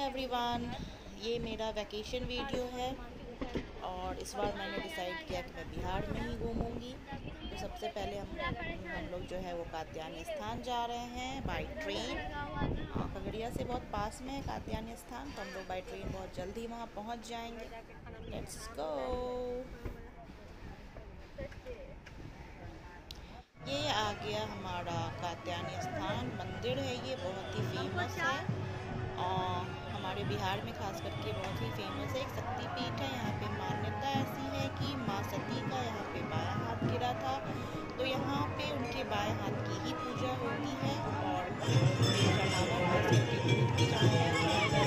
Everyone, ये मेरा vacation video है और इस बार मैंने डिसाइड किया कि मैं बिहार में ही घूमूंगी। तो सबसे पहले हम लोग जो है वो कात्यायनी स्थान जा रहे हैं बाय ट्रेन। खगड़िया से बहुत पास में है कात्यायनी स्थान, तो हम लोग बाय ट्रेन बहुत जल्दी वहाँ पहुँच जाएंगे। Let's go. ये आ गया हमारा कात्यायनी स्थान मंदिर है। ये बहुत ही फेमस है और हमारे बिहार में खास करके बहुत ही फेमस है। एक शक्तिपीठ है। यहाँ पे मान्यता ऐसी है कि माँ सती का यहाँ पे बायां हाथ गिरा था, तो यहाँ पे उनके बाएं हाथ की ही पूजा होती है और चढ़ावा खास करके दूध की चढ़ाया जाएगा।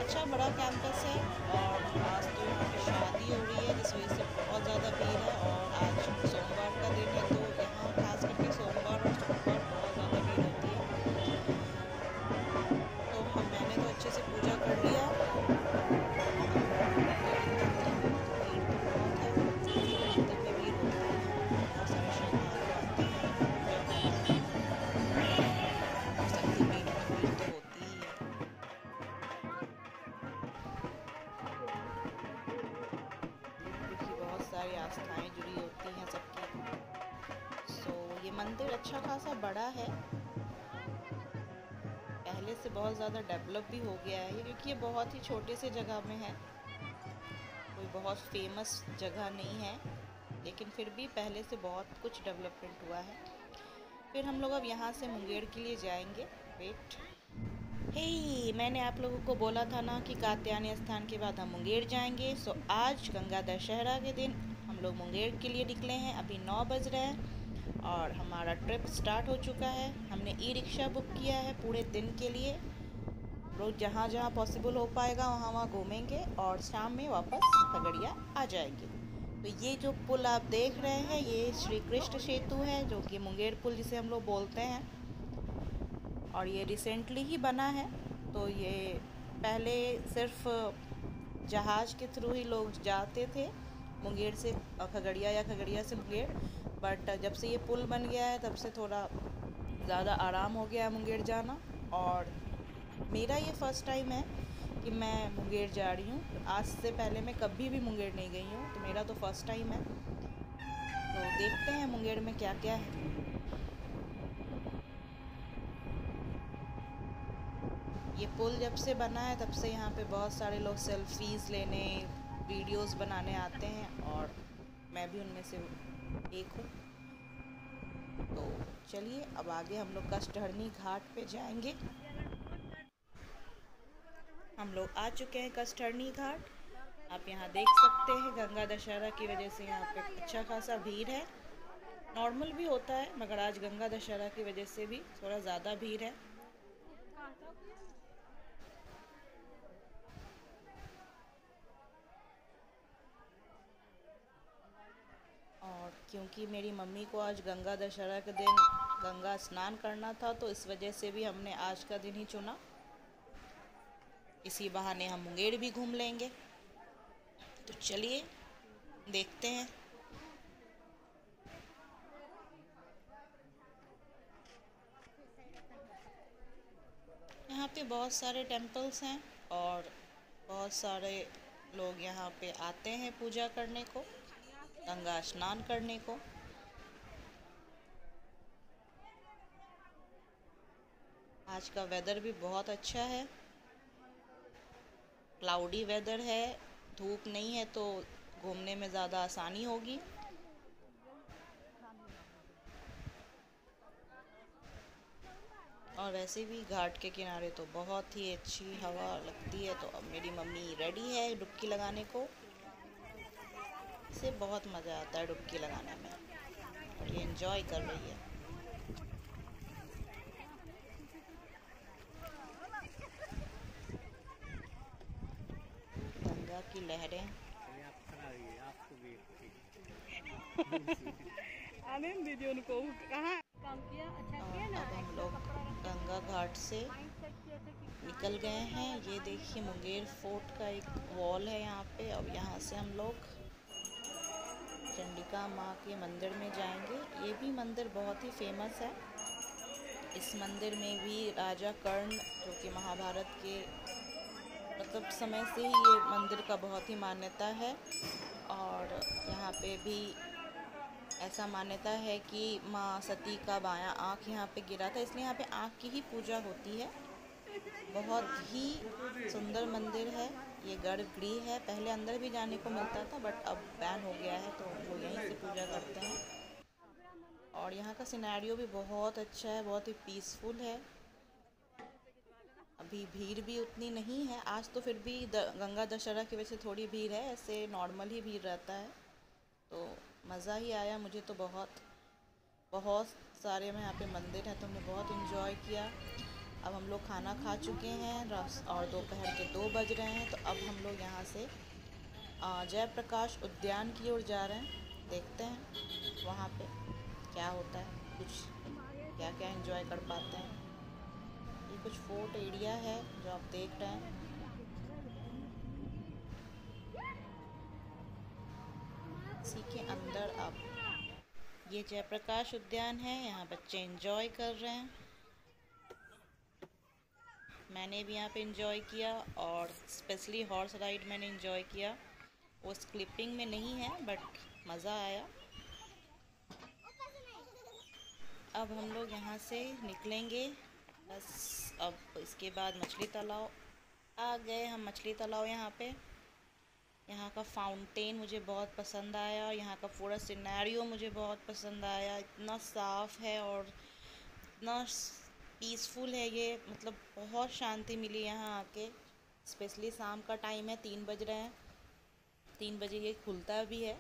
अच्छा बड़ा कैंपस है और आज तो यहाँ पे शादी हो रही है, जिस वजह से बहुत ज़्यादा भीड़ है। और आज सोमवार का दिन है, तो यहाँ खास करके सोमवार और शुक्रवार बहुत ज़्यादा भीड़ होती है। तो मैंने तो अच्छे से पूजा कर लिया। सारी आस्थाएं जुड़ी होती हैं सबकी। ये मंदिर अच्छा खासा बड़ा है, पहले से बहुत ज़्यादा डेवलप भी हो गया है क्योंकि ये बहुत ही छोटे से जगह में है। कोई बहुत फेमस जगह नहीं है, लेकिन फिर भी पहले से बहुत कुछ डेवलपमेंट हुआ है। फिर हम लोग अब यहाँ से मुंगेर के लिए जाएंगे। वेट, हे मैंने आप लोगों को बोला था ना कि कात्यायनी स्थान के बाद हम मुंगेर जाएंगे। सो आज गंगा दशहरा के दिन हम लोग मुंगेर के लिए निकले हैं। अभी 9 बज रहे हैं और हमारा ट्रिप स्टार्ट हो चुका है। हमने ई रिक्शा बुक किया है पूरे दिन के लिए। रोज जहाँ जहाँ पॉसिबल हो पाएगा वहाँ वहाँ घूमेंगे और शाम में वापस खगड़िया आ जाएंगे। तो ये जो पुल आप देख रहे हैं ये श्री कृष्ण सेतु है, जो कि मुंगेर पुल जिसे हम लोग बोलते हैं, और ये रिसेंटली ही बना है। तो ये पहले सिर्फ जहाज़ के थ्रू ही लोग जाते थे मुंगेर से खगड़िया या खगड़िया से मुंगेर, बट जब से ये पुल बन गया है तब से थोड़ा ज़्यादा आराम हो गया है मुंगेर जाना। और मेरा ये फ़र्स्ट टाइम है कि मैं मुंगेर जा रही हूँ। आज से पहले मैं कभी भी मुंगेर नहीं गई हूँ, तो मेरा तो फ़र्स्ट टाइम है। तो देखते हैं मुंगेर में क्या क्या है। ये पुल जब से बना है तब से यहाँ पे बहुत सारे लोग सेल्फीज़ लेने, वीडियोस बनाने आते हैं और मैं भी उनमें से एक हूँ। तो चलिए अब आगे हम लोग कष्टहरनी घाट पे जाएंगे। हम लोग आ चुके हैं कष्टहरनी घाट। आप यहाँ देख सकते हैं गंगा दशहरा की वजह से यहाँ पे अच्छा खासा भीड़ है। नॉर्मल भी होता है, मगर आज गंगा दशहरा की वजह से भी थोड़ा ज़्यादा भीड़ है। और क्योंकि मेरी मम्मी को आज गंगा दशहरा के दिन गंगा स्नान करना था, तो इस वजह से भी हमने आज का दिन ही चुना। इसी बहाने हम मुंगेर भी घूम लेंगे। तो चलिए देखते हैं। यहाँ पे बहुत सारे टेम्पल्स हैं और बहुत सारे लोग यहाँ पे आते हैं पूजा करने को, गंगा स्नान करने को। आज का वेदर भी बहुत अच्छा है, क्लाउडी वेदर है, धूप नहीं है, तो घूमने में ज़्यादा आसानी होगी। और वैसे भी घाट के किनारे तो बहुत ही अच्छी हवा लगती है। तो अब मेरी मम्मी रेडी है डुबकी लगाने को। इसे बहुत मज़ा आता है डुबकी लगाने में और ये एंजॉय कर रही है। गंगा की लहरें। अब हम लोग गंगा घाट से निकल गए हैं। ये देखिए मुंगेर फोर्ट का एक वॉल है यहाँ पे। अब यहाँ से हम लोग चंडिका माँ के मंदिर में जाएंगे। ये भी मंदिर बहुत ही फेमस है। इस मंदिर में भी राजा कर्ण, जो कि महाभारत के मतलब समय से ही ये मंदिर का बहुत ही मान्यता है। और यहाँ पे भी ऐसा मान्यता है कि माँ सती का बायां आँख यहाँ पे गिरा था, इसलिए यहाँ पे आँख की ही पूजा होती है। बहुत ही सुंदर मंदिर है। ये गर्भगृह है। पहले अंदर भी जाने को मिलता था, बट अब बैन हो गया है, तो हम लोग यहीं से पूजा करते हैं। और यहाँ का सिनेरियो भी बहुत अच्छा है, बहुत ही पीसफुल है। अभी भीड़ भी उतनी नहीं है आज, तो फिर भी गंगा दशहरा की वजह से थोड़ी भीड़ है, ऐसे नॉर्मल ही भीड़ रहता है। तो मज़ा ही आया मुझे तो बहुत। बहुत सारे में यहाँ पे मंदिर हैं, तो हमने बहुत इन्जॉय किया। अब हम लोग खाना खा चुके हैं और दोपहर के 2 बज रहे हैं, तो अब हम लोग यहाँ से जयप्रकाश उद्यान की ओर जा रहे हैं। देखते हैं वहाँ पे क्या होता है, कुछ क्या क्या एंजॉय कर पाते हैं। ये कुछ फोर्ट एरिया है जो आप देख रहे हैं। इसी के अंदर अब ये जयप्रकाश उद्यान है, यहाँ बच्चे एंजॉय कर रहे हैं। मैंने भी यहाँ पे एंजॉय किया, और स्पेशली हॉर्स राइड मैंने एंजॉय किया। वो क्लिपिंग में नहीं है, बट मज़ा आया। अब हम लोग यहाँ से निकलेंगे बस। अब इसके बाद मछली तालाब आ गए हम। मछली तालाब यहाँ का फाउंटेन मुझे बहुत पसंद आया। यहाँ का पूरा सिनेरियो मुझे बहुत पसंद आया। इतना साफ़ है और इतना पीसफुल है ये, मतलब बहुत शांति मिली यहाँ आके। स्पेशली शाम का टाइम है, 3 बज रहे हैं। 3 बजे ये खुलता भी है,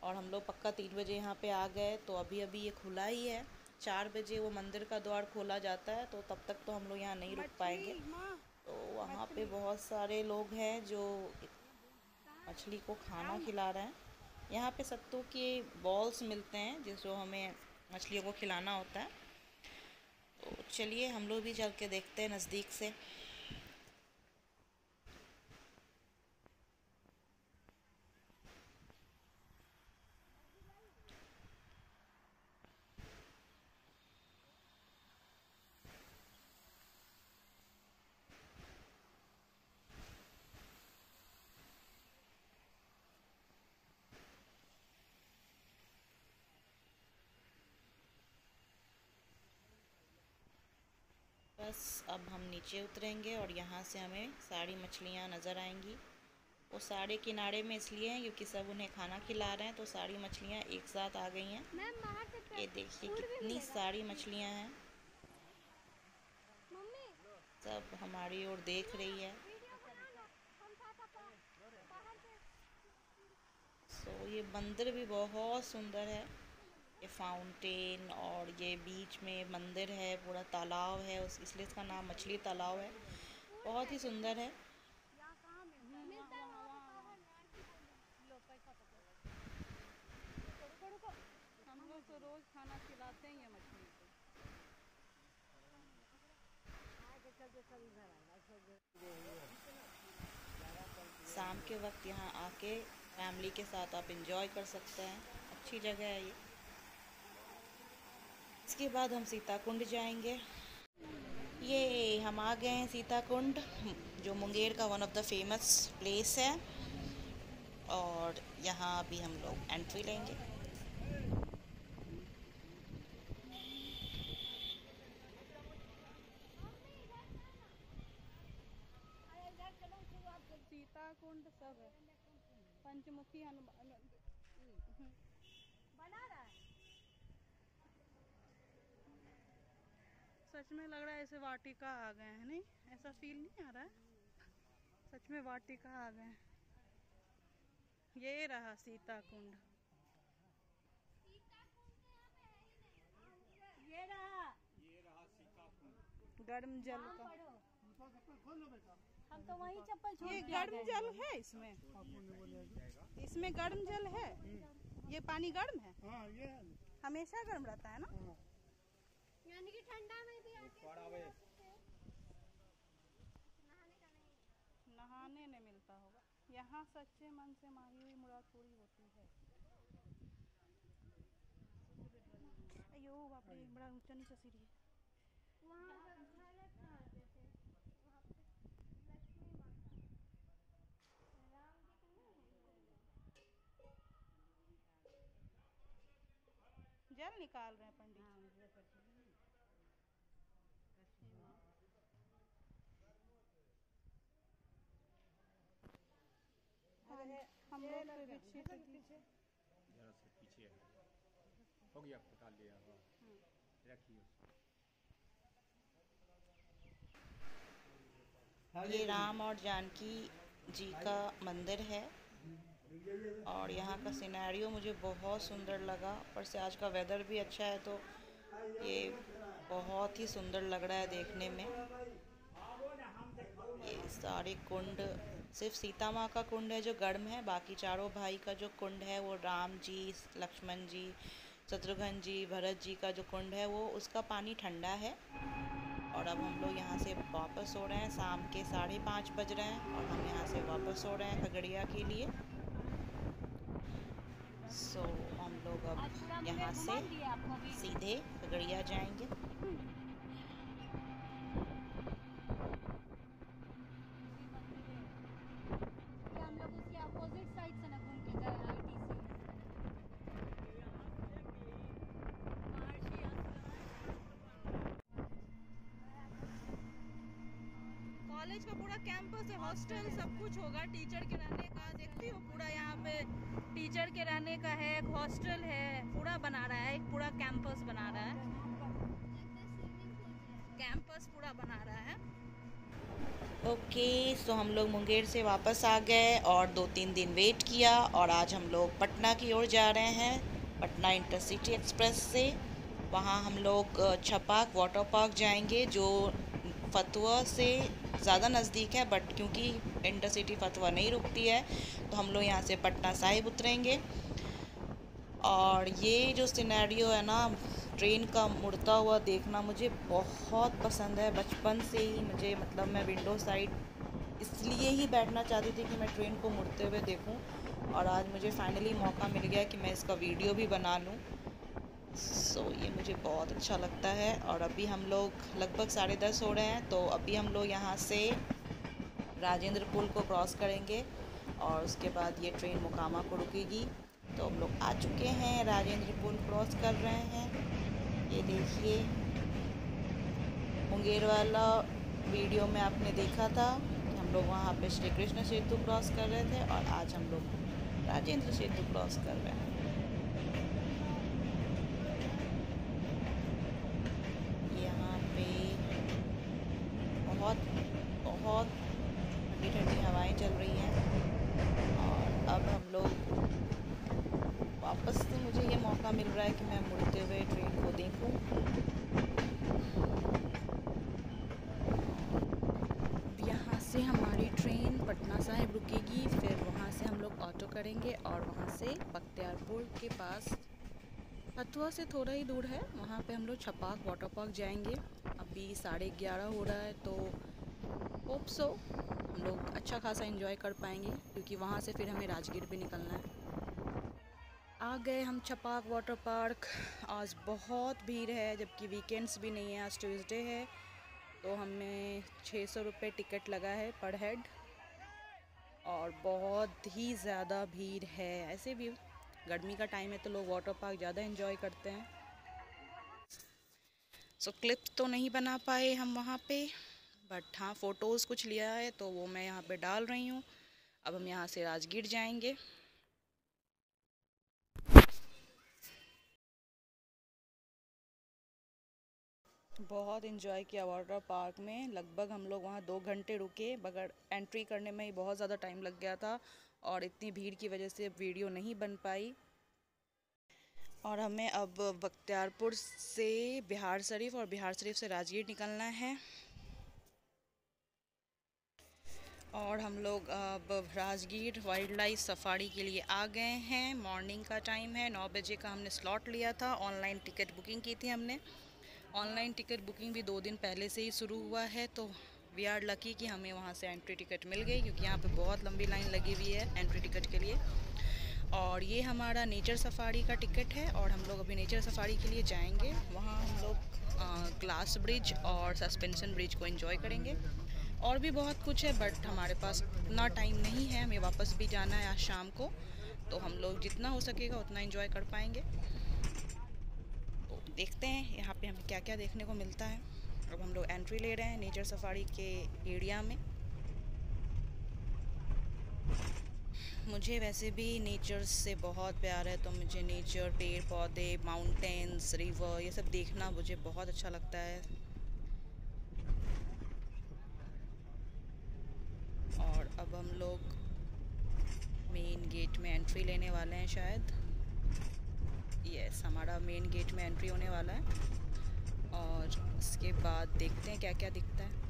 और हम लोग पक्का 3 बजे यहाँ पे आ गए, तो अभी अभी ये खुला ही है। 4 बजे वो मंदिर का द्वार खोला जाता है, तो तब तक तो हम लोग यहाँ नहीं रुक पाएंगे। तो वहाँ पे बहुत सारे लोग हैं जो मछली को खाना खिला रहे हैं। यहाँ पे सत्तू के बॉल्स मिलते हैं, जिसको हमें मछलियों को खिलाना होता है। तो चलिए हम लोग भी चल के देखते हैं नज़दीक से। बस अब हम नीचे उतरेंगे, और यहाँ से हमें सारी मछलियाँ नज़र आएंगी। वो सारे किनारे में इसलिए हैं क्योंकि सब उन्हें खाना खिला रहे हैं, तो सारी मछलियाँ एक साथ आ गई हैं। ये देखिए कितनी सारी मछलियाँ हैं, सब हमारी ओर देख रही है। सो ये मंदिर भी बहुत सुंदर है। ये फाउंटेन और ये बीच में मंदिर है, पूरा तालाब है, उस इसलिए इसका नाम मछली तालाब है। बहुत ही सुंदर है। हम लोग तो रोज खाना खिलाते ही हैं मछली को। शाम के वक्त यहाँ आके फैमिली के साथ आप इंजॉय कर सकते हैं। अच्छी जगह है ये। इसके बाद हम सीता कुंड जाएंगे। ये हम आ गए हैं सीता कुंड, जो मुंगेर का one of the famous place है। और यहाँ अभी हम लोग एंट्री लेंगे। सीता कुंड सब है, पंचमुखी हनुमान बना रहा है। सच में लग रहा है ऐसे वाटिका आ गए हैं, नहीं ऐसा फील नहीं आ रहा है? सच में वाटिका आ गए हैं। ये रहा सीता कुंड। ये रहा सीता कुंड। गर्म जल का। हम तो वहीं चप्पल छोड़ ये गर्म जल है इसमें। इसमें गर्म जल है। ये पानी गर्म है। हाँ, ये हमेशा गर्म रहता है ना। यानी कि ठंडा में भी नहाने नहीं मिलता होगा। यहाँ सच्चे मन से मांगी हुई मुराद पूरी होती है। है। ओ बाप रे, बड़ा ऊंचा नीचा सीढ़ी है। जल निकाल रहे हैं पंडित जी। हम लोग पे भी छीट दीजिए। जरा से पीछे है, हो गया, आपको डाल दिया, रखिए। ये राम और जानकी जी का मंदिर है और यहाँ का सिनेरियो मुझे बहुत सुंदर लगा। ऊपर से आज का वेदर भी अच्छा है तो ये बहुत ही सुंदर लग रहा है देखने में। ये सारे कुंड, सिर्फ सीता माँ का कुंड है जो गर्म है, बाकी चारों भाई का जो कुंड है वो राम जी, लक्ष्मण जी, शत्रुघ्न जी, भरत जी का जो कुंड है वो उसका पानी ठंडा है। और अब हम लोग यहाँ से वापस हो रहे हैं। शाम के 5:30 बज रहे हैं और हम यहाँ से वापस हो रहे हैं खगड़िया के लिए। हम लोग अब यहाँ से सीधे खगड़िया जाएंगे। हम लोग उसके अपोजिट साइड से ना घूम के जाए कॉलेज का पूरा कैंपस है, हॉस्टल सब कुछ होगा, टीचर के रहने का। देखती हो पूरा यहाँ पे टीचर के रहने का है, एक हॉस्टल है, पूरा बना रहा है, एक पूरा कैंपस बना रहा है, कैंपस पूरा बना रहा है। ओके, सो हम लोग मुंगेर से वापस आ गए और 2-3 दिन वेट किया और आज हम लोग पटना की ओर जा रहे हैं, पटना इंटरसिटी एक्सप्रेस से। वहाँ हम लोग छपाक वाटर पार्क जाएंगे जो फतुआ से ज़्यादा नज़दीक है, बट क्योंकि इंटरसिटी फतुआ नहीं रुकती है तो हम लोग यहाँ से पटना साहिब उतरेंगे। और ये जो सिनेरियो है ना, ट्रेन का मुड़ता हुआ देखना मुझे बहुत पसंद है। बचपन से ही मुझे, मतलब मैं विंडो साइड इसलिए ही बैठना चाहती थी कि मैं ट्रेन को मुड़ते हुए देखूं, और आज मुझे फाइनली मौका मिल गया कि मैं इसका वीडियो भी बना लूं। ये मुझे बहुत अच्छा लगता है। और अभी हम लोग लगभग 10:30 हो रहे हैं, तो अभी हम लोग यहाँ से राजेंद्र पुल को क्रॉस करेंगे और उसके बाद ये ट्रेन मोकामा को रुकेगी। तो हम लोग आ चुके हैं, राजेंद्र पुल क्रॉस कर रहे हैं। ये देखिए, मुंगेर वाला वीडियो में आपने देखा था कि हम लोग वहाँ पे श्री कृष्ण सेतु क्रॉस कर रहे थे और आज हम लोग राजेंद्र सेतु क्रॉस कर रहे हैं। यहाँ पे बहुत बहुत ठंडी ठंडी हवाएं चल रही हैं और अब हम लोग वापस से, मुझे ये मौका मिल रहा है कि मैं मुड़ते हुए ट्रेन को देखूं। यहाँ से हमारी ट्रेन पटना साहिब रुकेगी, फिर वहाँ से हम लोग ऑटो करेंगे और वहाँ से बख्तियारपुर के पास, फतुआ से थोड़ा ही दूर है, वहाँ पे हम लोग छपाक वाटर पार्क जाएंगे। अभी 11:30 हो रहा है, तो होप सो हम लोग अच्छा खासा एंजॉय कर पाएंगे, क्योंकि वहाँ से फिर हमें राजगीर भी निकलना है। आ गए हम छपाक वाटर पार्क। आज बहुत भीड़ है, जबकि वीकेंड्स भी नहीं है, आज ट्यूसडे है। तो हमें 600 रुपये टिकट लगा है पर हेड और बहुत ही ज़्यादा भीड़ है। ऐसे भी गर्मी का टाइम है तो लोग वाटर पार्क ज़्यादा एंजॉय करते हैं। क्लिप्स तो नहीं बना पाए हम वहाँ पे, बट हाँ फ़ोटोज़ कुछ लिया है तो वो मैं यहाँ पे डाल रही हूँ। अब हम यहाँ से राजगीर जाएंगे। बहुत इन्जॉय किया वाटर पार्क में। लगभग हम लोग वहाँ 2 घंटे रुके, बगैर एंट्री करने में ही बहुत ज़्यादा टाइम लग गया था और इतनी भीड़ की वजह से वीडियो नहीं बन पाई। और हमें अब बख्तियारपुर से बिहार शरीफ और बिहार शरीफ से राजगीर निकलना है। और हम लोग अब राजगीर वाइल्ड लाइफ सफारी के लिए आ गए हैं। मॉर्निंग का टाइम है, 9 बजे का हमने स्लॉट लिया था। ऑनलाइन टिकट बुकिंग की थी हमने। ऑनलाइन टिकट बुकिंग भी 2 दिन पहले से ही शुरू हुआ है, तो वी आर लकी कि हमें वहाँ से एंट्री टिकट मिल गई, क्योंकि यहाँ पे बहुत लंबी लाइन लगी हुई है एंट्री टिकट के लिए। और ये हमारा नेचर सफारी का टिकट है और हम लोग अभी नेचर सफारी के लिए जाएंगे। वहाँ हम लोग ग्लास ब्रिज और सस्पेंशन ब्रिज को एंजॉय करेंगे। और भी बहुत कुछ है बट हमारे पास उतना टाइम नहीं है, हमें वापस भी जाना है आज शाम को, तो हम लोग जितना हो सकेगा उतना एंजॉय कर पाएंगे। तो देखते हैं यहाँ पे हमें क्या क्या देखने को मिलता है। अब हम लोग एंट्री ले रहे हैं नेचर सफारी के एरिया में। मुझे वैसे भी नेचर से बहुत प्यार है, तो मुझे नेचर, पेड़ पौधे, माउंटेन्स, रिवर, ये सब देखना मुझे बहुत अच्छा लगता है। और अब हम लोग मेन गेट में एंट्री लेने वाले हैं शायद। यस, हमारा मेन गेट में एंट्री होने वाला है और उसके बाद देखते हैं क्या क्या दिखता है।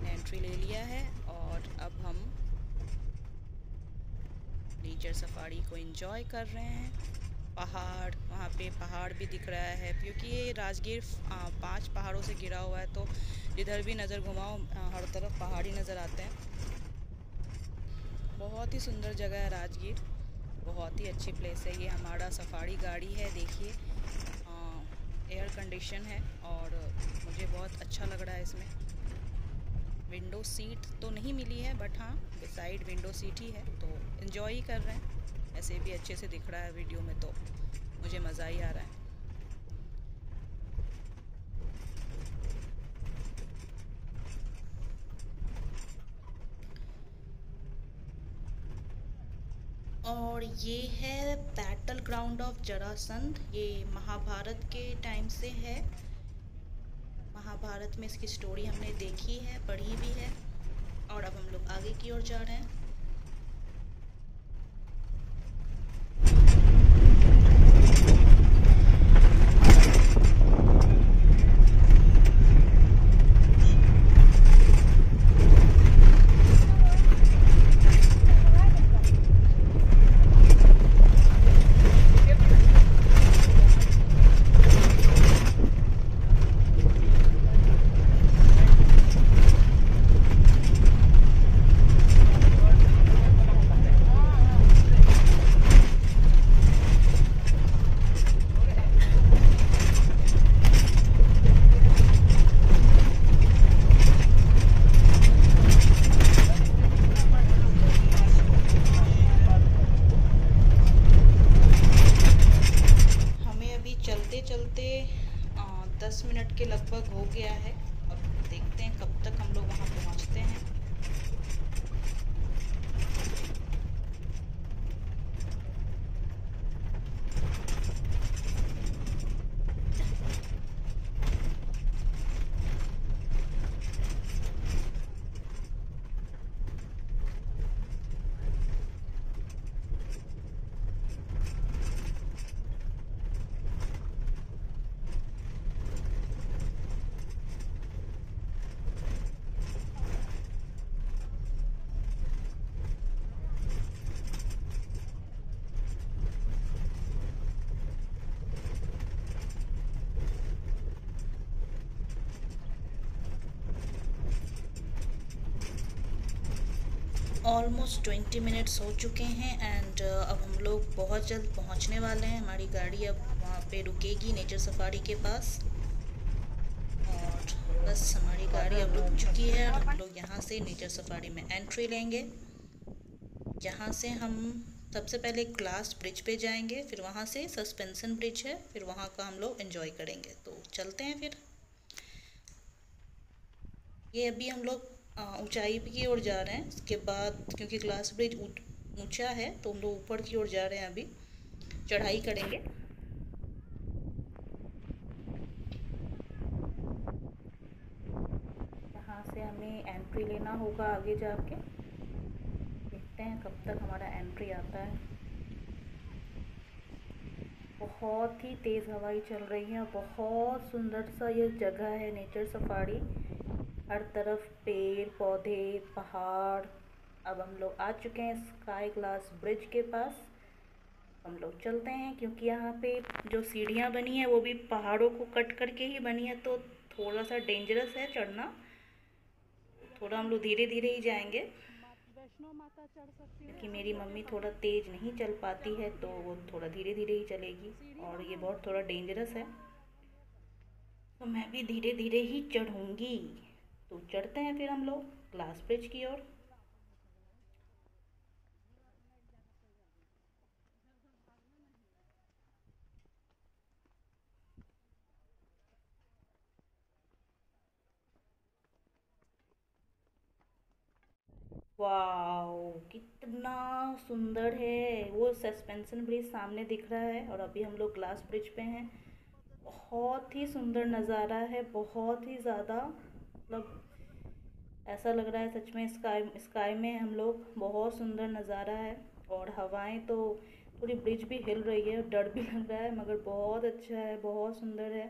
एंट्री ले लिया है और अब हम नेचर सफारी को एंजॉय कर रहे हैं। पहाड़, वहाँ पे पहाड़ भी दिख रहा है क्योंकि ये राजगीर 5 पहाड़ों से घिरा हुआ है, तो जिधर भी नज़र घुमाओ हर तरफ पहाड़ी नज़र आते हैं। बहुत ही सुंदर जगह है राजगीर, बहुत ही अच्छी प्लेस है। ये हमारा सफारी गाड़ी है, देखिए एयर कंडीशन है और मुझे बहुत अच्छा लग रहा है इसमें। विंडो सीट तो नहीं मिली है बट हाँ साइड विंडो सीट ही है, तो एंजॉय ही कर रहे हैं। ऐसे भी अच्छे से दिख रहा है वीडियो में, तो मुझे मज़ा ही आ रहा है। और ये है बैटल ग्राउंड ऑफ जरासंध। ये महाभारत के टाइम से है। महाभारत में इसकी स्टोरी हमने देखी है, पढ़ी भी है। और अब हम लोग आगे की ओर जा रहे हैं। चलते चलते 10 मिनट के लगभग हो गया है। अब देखते हैं कब तक हम लोग वहाँ पहुँचते हैं। ऑलमोस्ट 20 मिनट्स हो चुके हैं एंड अब हम लोग बहुत जल्द पहुंचने वाले हैं। हमारी गाड़ी अब वहाँ पे रुकेगी नेचर सफारी के पास और बस हमारी गाड़ी अब रुक चुकी है और हम लोग यहाँ से नेचर सफारी में एंट्री लेंगे। यहाँ से हम सबसे पहले ग्लास ब्रिज पे जाएंगे, फिर वहाँ से सस्पेंशन ब्रिज है, फिर वहाँ का हम लोग एंजॉय करेंगे। तो चलते हैं फिर। ये अभी हम लोग ऊंचाई की ओर जा रहे हैं। इसके बाद क्योंकि ग्लास ब्रिज ऊंचा है तो हम लोग ऊपर की ओर जा रहे हैं, अभी चढ़ाई करेंगे। यहाँ से हमें एंट्री लेना होगा आगे जाके। देखते हैं कब तक हमारा एंट्री आता है। बहुत ही तेज़ हवाएं चल रही है। बहुत सुंदर सा ये जगह है नेचर सफारी, हर तरफ पेड़ पौधे पहाड़। अब हम लोग आ चुके हैं स्काई ग्लास ब्रिज के पास। हम लोग चलते हैं क्योंकि यहाँ पे जो सीढ़ियाँ बनी है वो भी पहाड़ों को कट करके ही बनी है, तो थोड़ा सा डेंजरस है चढ़ना। थोड़ा हम लोग धीरे धीरे ही जाएंगे। वैष्णो माता चढ़ सकती हूँ। कि मेरी मम्मी थोड़ा तेज़ नहीं चल पाती है तो वो थोड़ा धीरे धीरे ही चलेगी और ये बहुत थोड़ा डेंजरस है, तो मैं भी धीरे धीरे ही चढ़ूँगी। तो चढ़ते हैं फिर हम लोग ग्लास ब्रिज की ओर। वाओ कितना सुंदर है, वो सस्पेंशन ब्रिज सामने दिख रहा है और अभी हम लोग ग्लास ब्रिज पे हैं। बहुत ही सुंदर नज़ारा है, बहुत ही ज़्यादा, मतलब ऐसा लग रहा है सच में स्काई में हम लोग। बहुत सुंदर नज़ारा है और हवाएं तो थोड़ी, ब्रिज भी हिल रही है, डर भी लग रहा है, मगर बहुत अच्छा है, बहुत सुंदर है।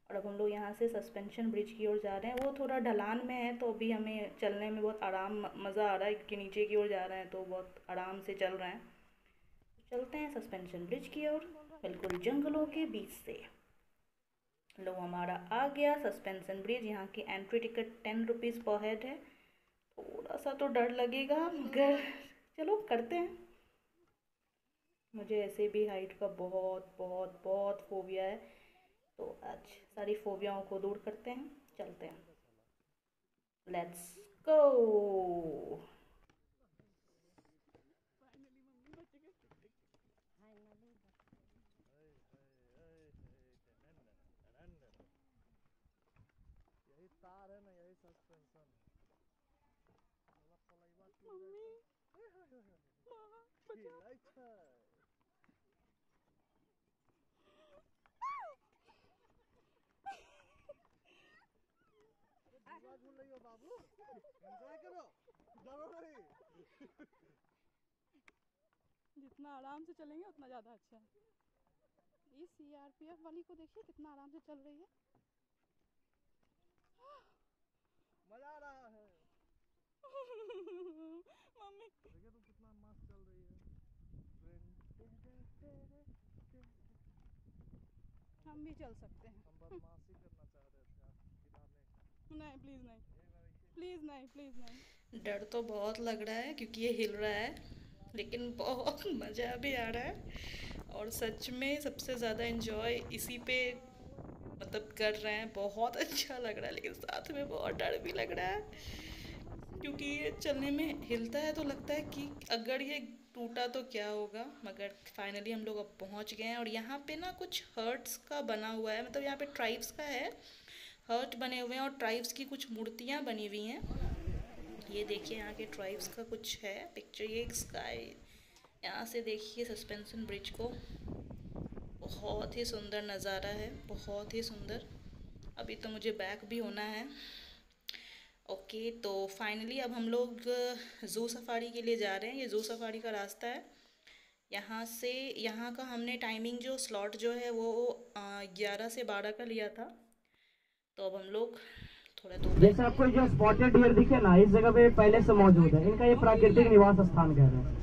और अब हम लोग यहाँ से सस्पेंशन ब्रिज की ओर जा रहे हैं। वो थोड़ा ढलान में है तो अभी हमें चलने में बहुत आराम, मज़ा आ रहा है क्योंकि नीचे की ओर जा रहे हैं तो बहुत आराम से चल रहे हैं। चलते हैं सस्पेंशन ब्रिज की ओर, बिल्कुल जंगलों के बीच से। लो हमारा आ गया सस्पेंशन ब्रिज। यहाँ की एंट्री टिकट 10 रुपीज़ पर हेड है। थोड़ा सा तो डर लगेगा मगर चलो करते हैं। मुझे ऐसे भी हाइट का बहुत बहुत बहुत फोबिया है, तो आज सारी फोबियाओं को दूर करते हैं, चलते हैं, लेट्स गो। यही तार है ना, यही सस्पेंशन। झूल रही हो बाबू, एंजॉय करो, डरो नहीं। जितना आराम से चलेंगे उतना ज़्यादा अच्छा है। इस सीआरपीएफ वाली को देखिए कितना आराम से चल रही है। मजा आ रहा है। मम्मी देखिए तो कितना मस्त चल रही है। हम भी चल सकते हैं। हम बदमाशी करना चाह रहे थे आपको गिराने का। नहीं प्लीज़ नहीं, प्लीज़ नहीं, प्लीज़ नहीं। डर तो बहुत लग रहा है क्योंकि ये हिल रहा है, लेकिन बहुत मज़ा भी आ रहा है और सच में सबसे ज़्यादा एंजॉय इसी पे मतलब कर रहे हैं। बहुत अच्छा लग रहा है, लेकिन साथ में बहुत डर भी लग रहा है क्योंकि ये चलने में हिलता है तो लगता है कि अगर ये टूटा तो क्या होगा। मगर फाइनली हम लोग अब पहुंच गए हैं और यहाँ पे ना कुछ हर्ट्स का बना हुआ है, मतलब यहाँ पे ट्राइब्स का है, हर्ट बने हुए हैं और ट्राइब्स की कुछ मूर्तियाँ बनी हुई हैं। ये देखिए यहाँ के ट्राइब्स का कुछ है पिक्चर। ये स्काई, यहाँ से देखिए सस्पेंशन ब्रिज को, बहुत ही सुंदर नज़ारा है, बहुत ही सुंदर। अभी तो मुझे बैक भी होना है। ओके, तो फाइनली अब हम लोग ज़ू सफारी के लिए जा रहे हैं। ये ज़ू सफारी का रास्ता है। यहाँ से, यहाँ का हमने टाइमिंग जो स्लॉट जो है वो 11 से 12 का लिया था, तो अब हम लोग थोड़ा दूर। जैसे आपको जो स्पॉटेड डियर दिखे ना, इस जगह पे पहले से मौजूद है। इनका ये प्राकृतिक निवास स्थान कह रहे हैं।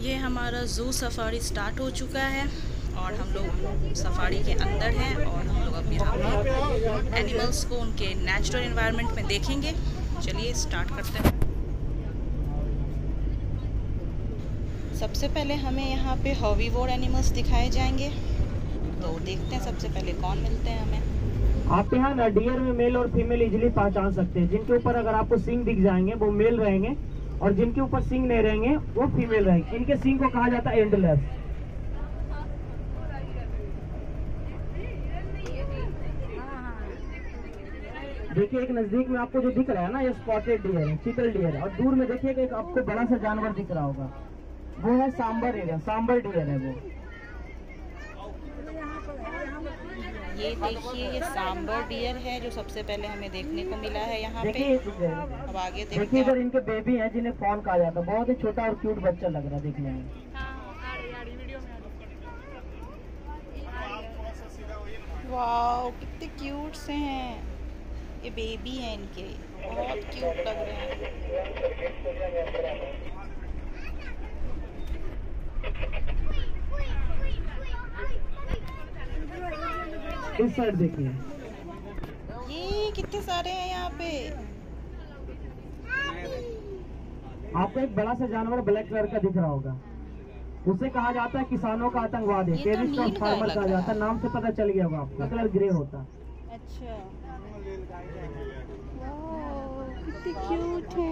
ये हमारा ज़ू सफारी स्टार्ट हो चुका है और हम लोग सफारी के अंदर हैं और हम लोग अभी एनिमल्स को उनके नेचुरल एनवायरनमेंट में देखेंगे। चलिए स्टार्ट करते हैं। सबसे पहले हमें यहाँ पे हर्बीवोर एनिमल्स दिखाए जाएंगे, तो देखते हैं सबसे पहले कौन मिलते हैं हमें। आप यहाँ ना डियर में मेल और फीमेल इजीली पहचान सकते हैं। जिनके ऊपर अगर आपको सींग दिख जाएंगे वो मेल रहेंगे और जिनके ऊपर सींग नहीं रहेंगे वो फीमेल रहेंगे। इनके सींग को कहा जाता है एंडलेस। देखिए एक नजदीक में आपको जो दिख रहा है ना, ये स्पॉटेड डियर है, चीतल डियर है। और दूर में देखिए एक आपको बड़ा सा जानवर दिख रहा होगा, वो है सांबर एरिया, सांबर डियर है वो। ये देखिए ये सांबर डियर है जो सबसे पहले हमें देखने को मिला है यहाँ पे। अब आगे देखते देखिए हैं। इधर इनके बेबी हैं जिन्हें फॉन कहा जाता है। बहुत ही छोटा और क्यूट बच्चा लग रहा है देखने में। वाओ कितने क्यूट से हैं, ये बेबी हैं इनके, बहुत क्यूट लग रहे हैं। इस साइड देखिए, ये कितने सारे हैं यहाँ पे। आपको एक बड़ा सा जानवर ब्लैक कलर का दिख रहा होगा, उसे कहा जाता है किसानों का आतंकवाद है, टेररिस्ट ऑफ फार्मर कहा जाता है। नाम से पता चल गया होगा आपको, कलर ग्रे होता। अच्छा, कितनी क्यूट है।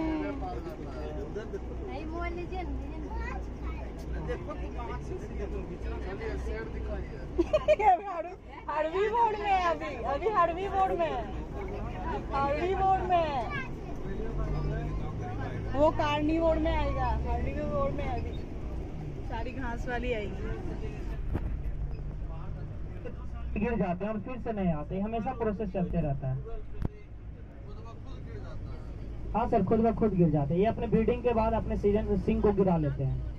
हड़वी बोर्ड में है अभी हड़वी बोर्ड में है। वो कार्नी बोर्ड में आएगा, हड़वी बोर्ड में अभी सारी घास वाली आएगी। गिर जाते हैं और फिर से नहीं आते, हमेशा प्रोसेस चलते रहता है। हाँ सर, खुद ब खुद गिर जाते हैं। ये अपने ब्रीडिंग के बाद अपने सीजन सिंग को गिरा लेते हैं।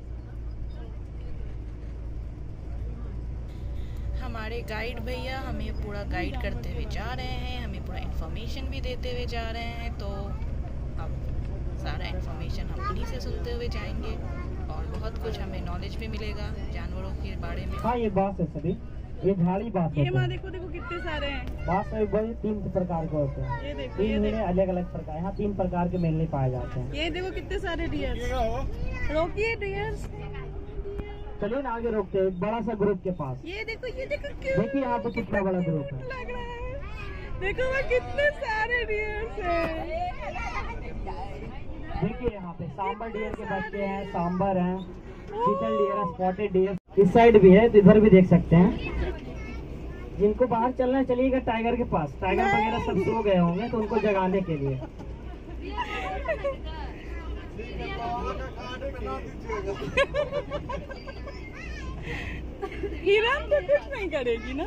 हमारे गाइड भैया हमें पूरा गाइड करते हुए जा रहे हैं, हमें पूरा इन्फॉर्मेशन भी देते हुए जा रहे हैं। तो अब सारा इन्फॉर्मेशन हम उन्हीं से सुनते हुए जाएंगे और बहुत कुछ हमें नॉलेज भी मिलेगा जानवरों के बारे में। हाँ, ये बास है सभी, ये झाड़ी बास ये माँ देखो कितने सारे हैं। बास में बड़े 3 प्रकार के होते हैं। ये देखो, तीन मेले अलग अलग प्रकार, यहाँ 3 प्रकार के मेले पाए जाते हैं। ये देखो कितने सारे डियर्स। रोकिए डियर्स। चलिए ना आगे रोकते हैं, बड़ा सा ग्रुप के पास। ये देखो देखिए यहाँ पे कितना बड़ा ग्रुप है। लग रहा है, देखो वो कितने सारे डियर्स हैं। देखिए यहाँ पे सांबर डियर के बच्चे हैं, सांबर हैं, चीतल डियर है, स्पॉटेड डियर। इस साइड भी है, तो इधर भी देख सकते हैं। जिनको बाहर चलना है चलिएगा टाइगर के पास। टाइगर वगैरह सब सो गए होंगे तो उनको जगाने के लिए। हिरन तो कुछ नहीं करेगी ना।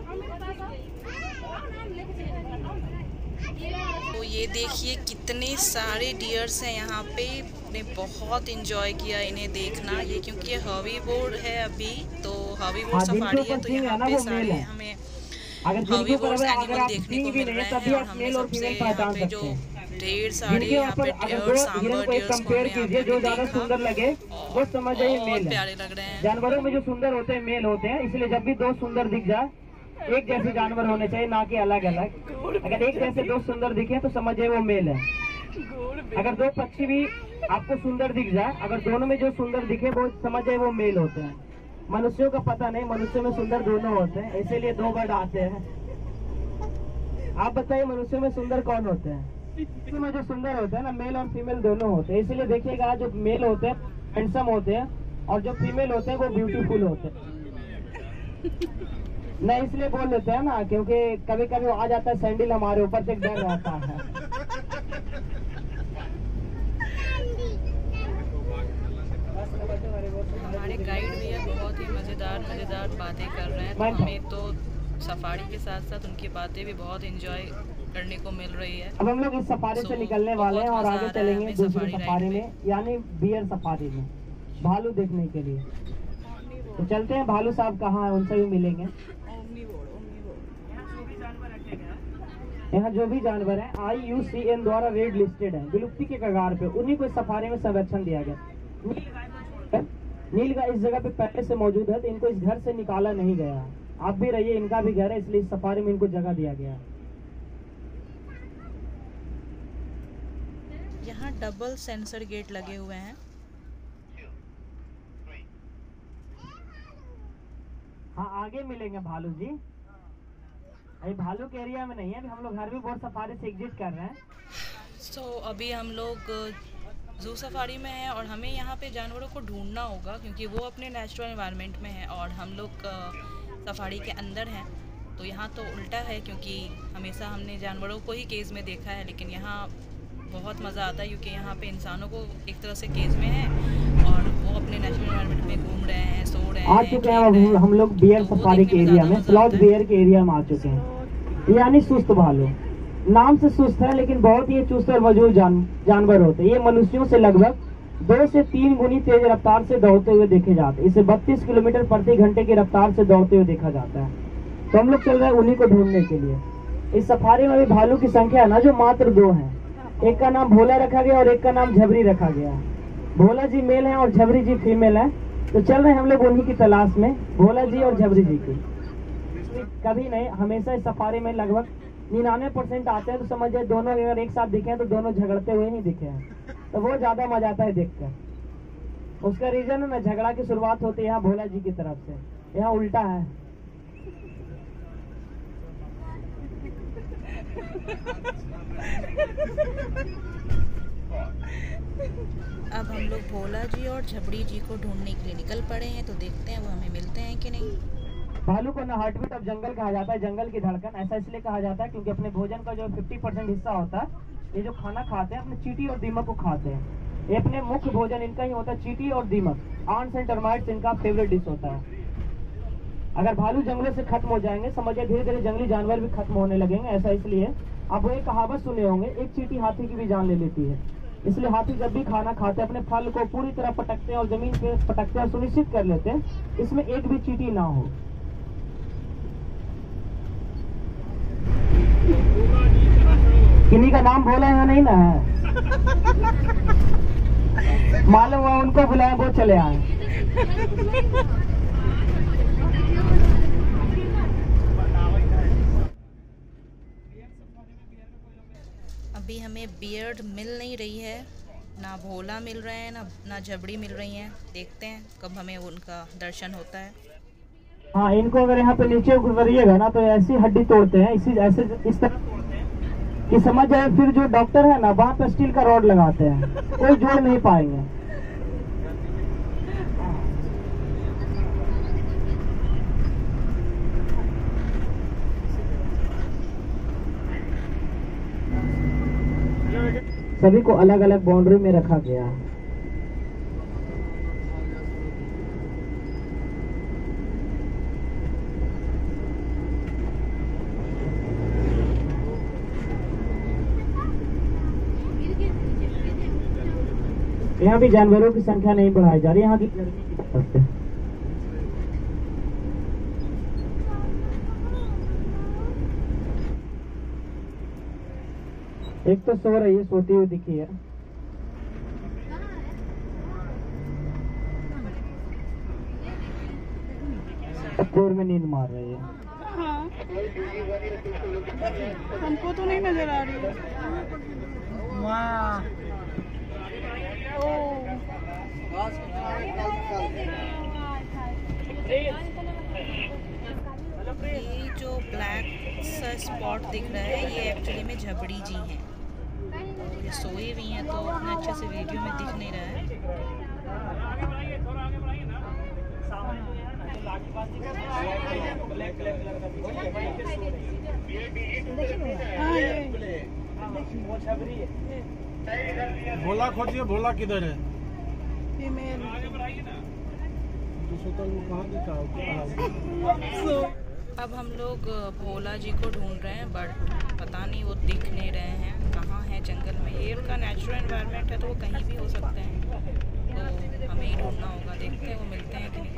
तो ये देखिए कितने सारे डियर्स हैं यहाँ पे। ने बहुत इंजॉय किया इन्हें देखना, ये क्योंकि ये हर्वी बोर्ड है अभी, तो हर्वी बोर्ड सफारी है, तो यहाँ पे सारे हमें हर्वी बोर्ड एनिमल देखने को मिल रहे हैं। और हमने सबसे यहाँ पे जो ढेर सारे यहाँ पे डियर, सांबर डियर्स को हमने यहाँ पे देखा, वो समझ जाइए बहुत मेल है। प्यारे लग रहे हैं। जानवरों में जो सुंदर होते हैं मेल होते हैं, इसलिए जब भी 2 सुंदर दिख जाए, एक जैसे जानवर होने चाहिए, ना कि अलग अलग। अगर एक जैसे 2 सुंदर दिखे तो समझिए वो मेल है। अगर 2 पक्षी भी आपको सुंदर दिख जाए, अगर दोनों में जो सुंदर दिखे वो समझिए वो मेल होते हैं। मनुष्यों का पता नहीं, मनुष्यों में सुंदर दोनों होते हैं, इसीलिए 2 बर्ड आते हैं। आप बताइए मनुष्यों में सुंदर कौन होते हैं? इसमें जो सुंदर होते हैं ना, मेल और फीमेल दोनों होते हैं। इसीलिए देखिएगा जो मेल होते हैं हैंडसम होते हैं और जो फीमेल होते हैं वो ब्यूटीफुल होते हैं। नहीं इसलिए बोल देते हैं ना, क्योंकि कभी कभी वो आ जाता है सैंडल हमारे ऊपर से, डर रहता है। हमारे गाइड भैया बहुत ही मजेदार बातें कर रहे हैं, तो हमें तो सफारी के साथ साथ उनकी बातें भी बहुत एंजॉय करने को मिल रही है। अब हम लोग इस सफारी से निकलने वाले हैं और आगे चलेंगे दूसरी सफारी में, यानी बियर सफारी में, भालू देखने के लिए। तो चलते हैं, भालू साहब कहाँ है, उनसे भी मिलेंगे। यहाँ जो भी जानवर है IUCN द्वारा रेड लिस्टेड है, विलुप्ति के कगार पे, उन्हीं को इस सफारी में संरक्षण दिया गया। नीलगाय इस जगह पे पहले से मौजूद है, तो इनको इस घर से निकाला नहीं गया। आप भी रहिए, इनका भी घर है, इसलिए इस सफारी में इनको जगह दिया गया है। यहाँ डबल सेंसर गेट लगे हुए हैं। हाँ आगे मिलेंगे भालू जी, अभी भालू के एरिया में नहीं है, अभी हम लोग हरवी बोर्ड सफारी से एग्जिट कर रहे हैं। अभी हम लोग जू सफारी में हैं और हमें यहाँ पे जानवरों को ढूंढना होगा, क्योंकि वो अपने नेचुरल एनवायरनमेंट में है और हम लोग सफारी के अंदर हैं। तो यहाँ तो उल्टा है, क्योंकि हमेशा हमने जानवरों को ही केज में देखा है, लेकिन यहाँ बहुत मज़ा आता है क्योंकि यहाँ पे इंसानों को एक तरह से केज में है और वो अपने नेचुरल एनवायरनमेंट में घूम रहे हैं, सो रहे हैं। आ चुके हैं हम लोग बियर सफारी के एरिया में, स्लॉथ बियर के एरिया में आ चुके हैं, यानी सुस्त भालू। नाम से सुस्त है लेकिन बहुत ही चुस्त और मजबूत जानवर होते हैं। ये मनुष्यों से लगभग 2 से 3 गुनी तेज रफ्तार से दौड़ते हुए देखे जाते हैं। इसे 32 किलोमीटर प्रति घंटे की रफ्तार से दौड़ते हुए देखा जाता है। तो हम लोग चल रहे हैं उन्हीं को ढूंढने के लिए। इस सफारी में भी भालू की संख्या है ना जो मात्र 2 है। एक का नाम भोला रखा गया और एक का नाम झबरी रखा गया। भोला जी मेल है और झबरी जी फीमेल है। तो चल रहे हैं हम लोग उन्हीं की तलाश में, भोला जी और झबरी जी की। कभी नहीं, हमेशा इस सफारी में लगभग 99% आते हैं तो समझिए दोनों अगर एक साथ दिखे हैं तो दोनों झगड़ते हुए ही दिखे हैं, तो वो ज्यादा मजा आता है देखकर। उसका रीजन है ना, झगड़ा की शुरुआत होती है यहाँ भोला जी की तरफ से, यहाँ उल्टा है। अब हम लोग भोला जी और झबड़ी जी को ढूंढने के लिए निकल पड़े हैं, तो देखते हैं वो हमें मिलते हैं कि नहीं। भालू को ना हार्ट बीट ऑफ जंगल कहा जाता है, जंगल की धड़कन। ऐसा इसलिए कहा जाता है क्योंकि अपने भोजन का जो 50% हिस्सा होता है, ये जो खाना खाते हैं अपने चींटी और दीमक को खाते हैं। ये अपने मुख्य भोजन इनका ही होता है, चींटी और दीमक। आंट्स एंड टर्माइट्स इनका फेवरेट डिश होता है। अगर भालू जंगलों से खत्म हो जाएंगे, समझिए धीरे धीरे जंगली जानवर भी खत्म होने लगेंगे। ऐसा इसलिए, आप वो एक कहावत सुने होंगे, एक चींटी हाथी की भी जान ले लेती है। इसलिए हाथी जब भी खाना खाते हैं अपने फल को पूरी तरह पटकते हैं और जमीन पे पटकते हैं और सुनिश्चित कर लेते हैं इसमें एक भी चींटी ना हो। किन्हीं का नाम बोला या नहीं ना है? मालूम हुआ उनको बुलाया, वो चले आए। अभी हमें बियर्ड मिल नहीं रही है, ना भोला मिल रहे हैं ना झबड़ी मिल रही हैं। देखते हैं कब हमें उनका दर्शन होता है। हाँ, इनको अगर यहाँ पे नीचे उतरिएगा ना तो ऐसी हड्डी तोड़ते हैं, इस तरह तोड़ते हैं कि समझ जाए। फिर जो डॉक्टर है ना वहाँ पे स्टील का रॉड लगाते हैं, कोई जोड़ नहीं पाएंगे। सभी को अलग अलग बाउंड्री में रखा गया है। यहाँ भी जानवरों की संख्या नहीं बढ़ाई जा रही, यहाँ की एक तो सो रही है, सोती हुई दिखी है। कोर में नींद मार रही है। हाँ, हमको तो नहीं नजर आ रही है। ये जो ब्लैक सा स्पॉट दिख रहा है ये एक्चुअली में झबड़ी जी हैं। ये सोई हुई हैं तो उतना अच्छे से वीडियो में दिख नहीं रहा है। भोला खोजिए, भोला किधर है? फीमेल। अब हम लोग भोला जी को ढूंढ रहे हैं, बट पता नहीं वो दिख नहीं रहे हैं, कहाँ हैं जंगल में। ये उनका नेचुरल एनवायरनमेंट है तो वो कहीं भी हो सकते हैं, तो हमें ही ढूंढना होगा। देखते हैं वो मिलते हैं कि नहीं।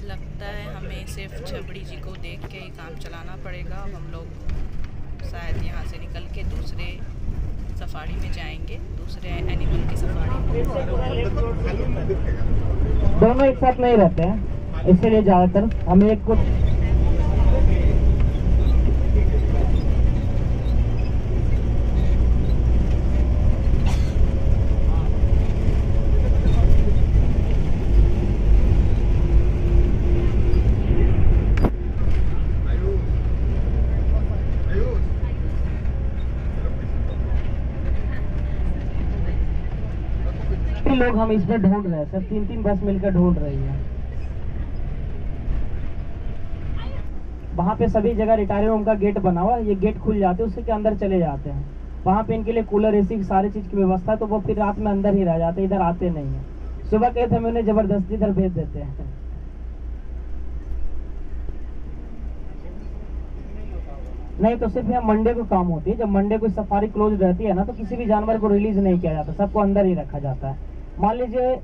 लगता है हमें सिर्फ झबड़ी जी को देख के ही काम चलाना पड़ेगा। अब हम लोग शायद यहाँ से निकल के दूसरे सफारी में जाएंगे, दूसरे एनिमल की सफारी में। दोनों एक साथ नहीं रहते हैं, इसीलिए ज्यादातर हमें एक को लोग हम इसमें ढूंढ रहे हैं, सब 3-3 बस मिलकर ढूंढ रही है। वहाँ पे सभी जगह रिटायरिंग होम का गेट बना हुआ है, ये गेट खुल जाते हैं, उसके अंदर चले जाते हैं। वहाँ पे इनके लिए कूलर, एसी, सारी चीज की व्यवस्था है, तो वो फिर रात में अंदर ही रह जाते हैं, इधर आते नहीं है। सुबह कहते हम उन्हें जबरदस्ती इधर भेज देते हैं। नहीं तो सिर्फ यहाँ मंडे को काम होती है। जब मंडे को सफारी क्लोज रहती है ना तो किसी भी जानवर को रिलीज नहीं किया जाता, सबको अंदर ही रखा जाता है। मान लीजिए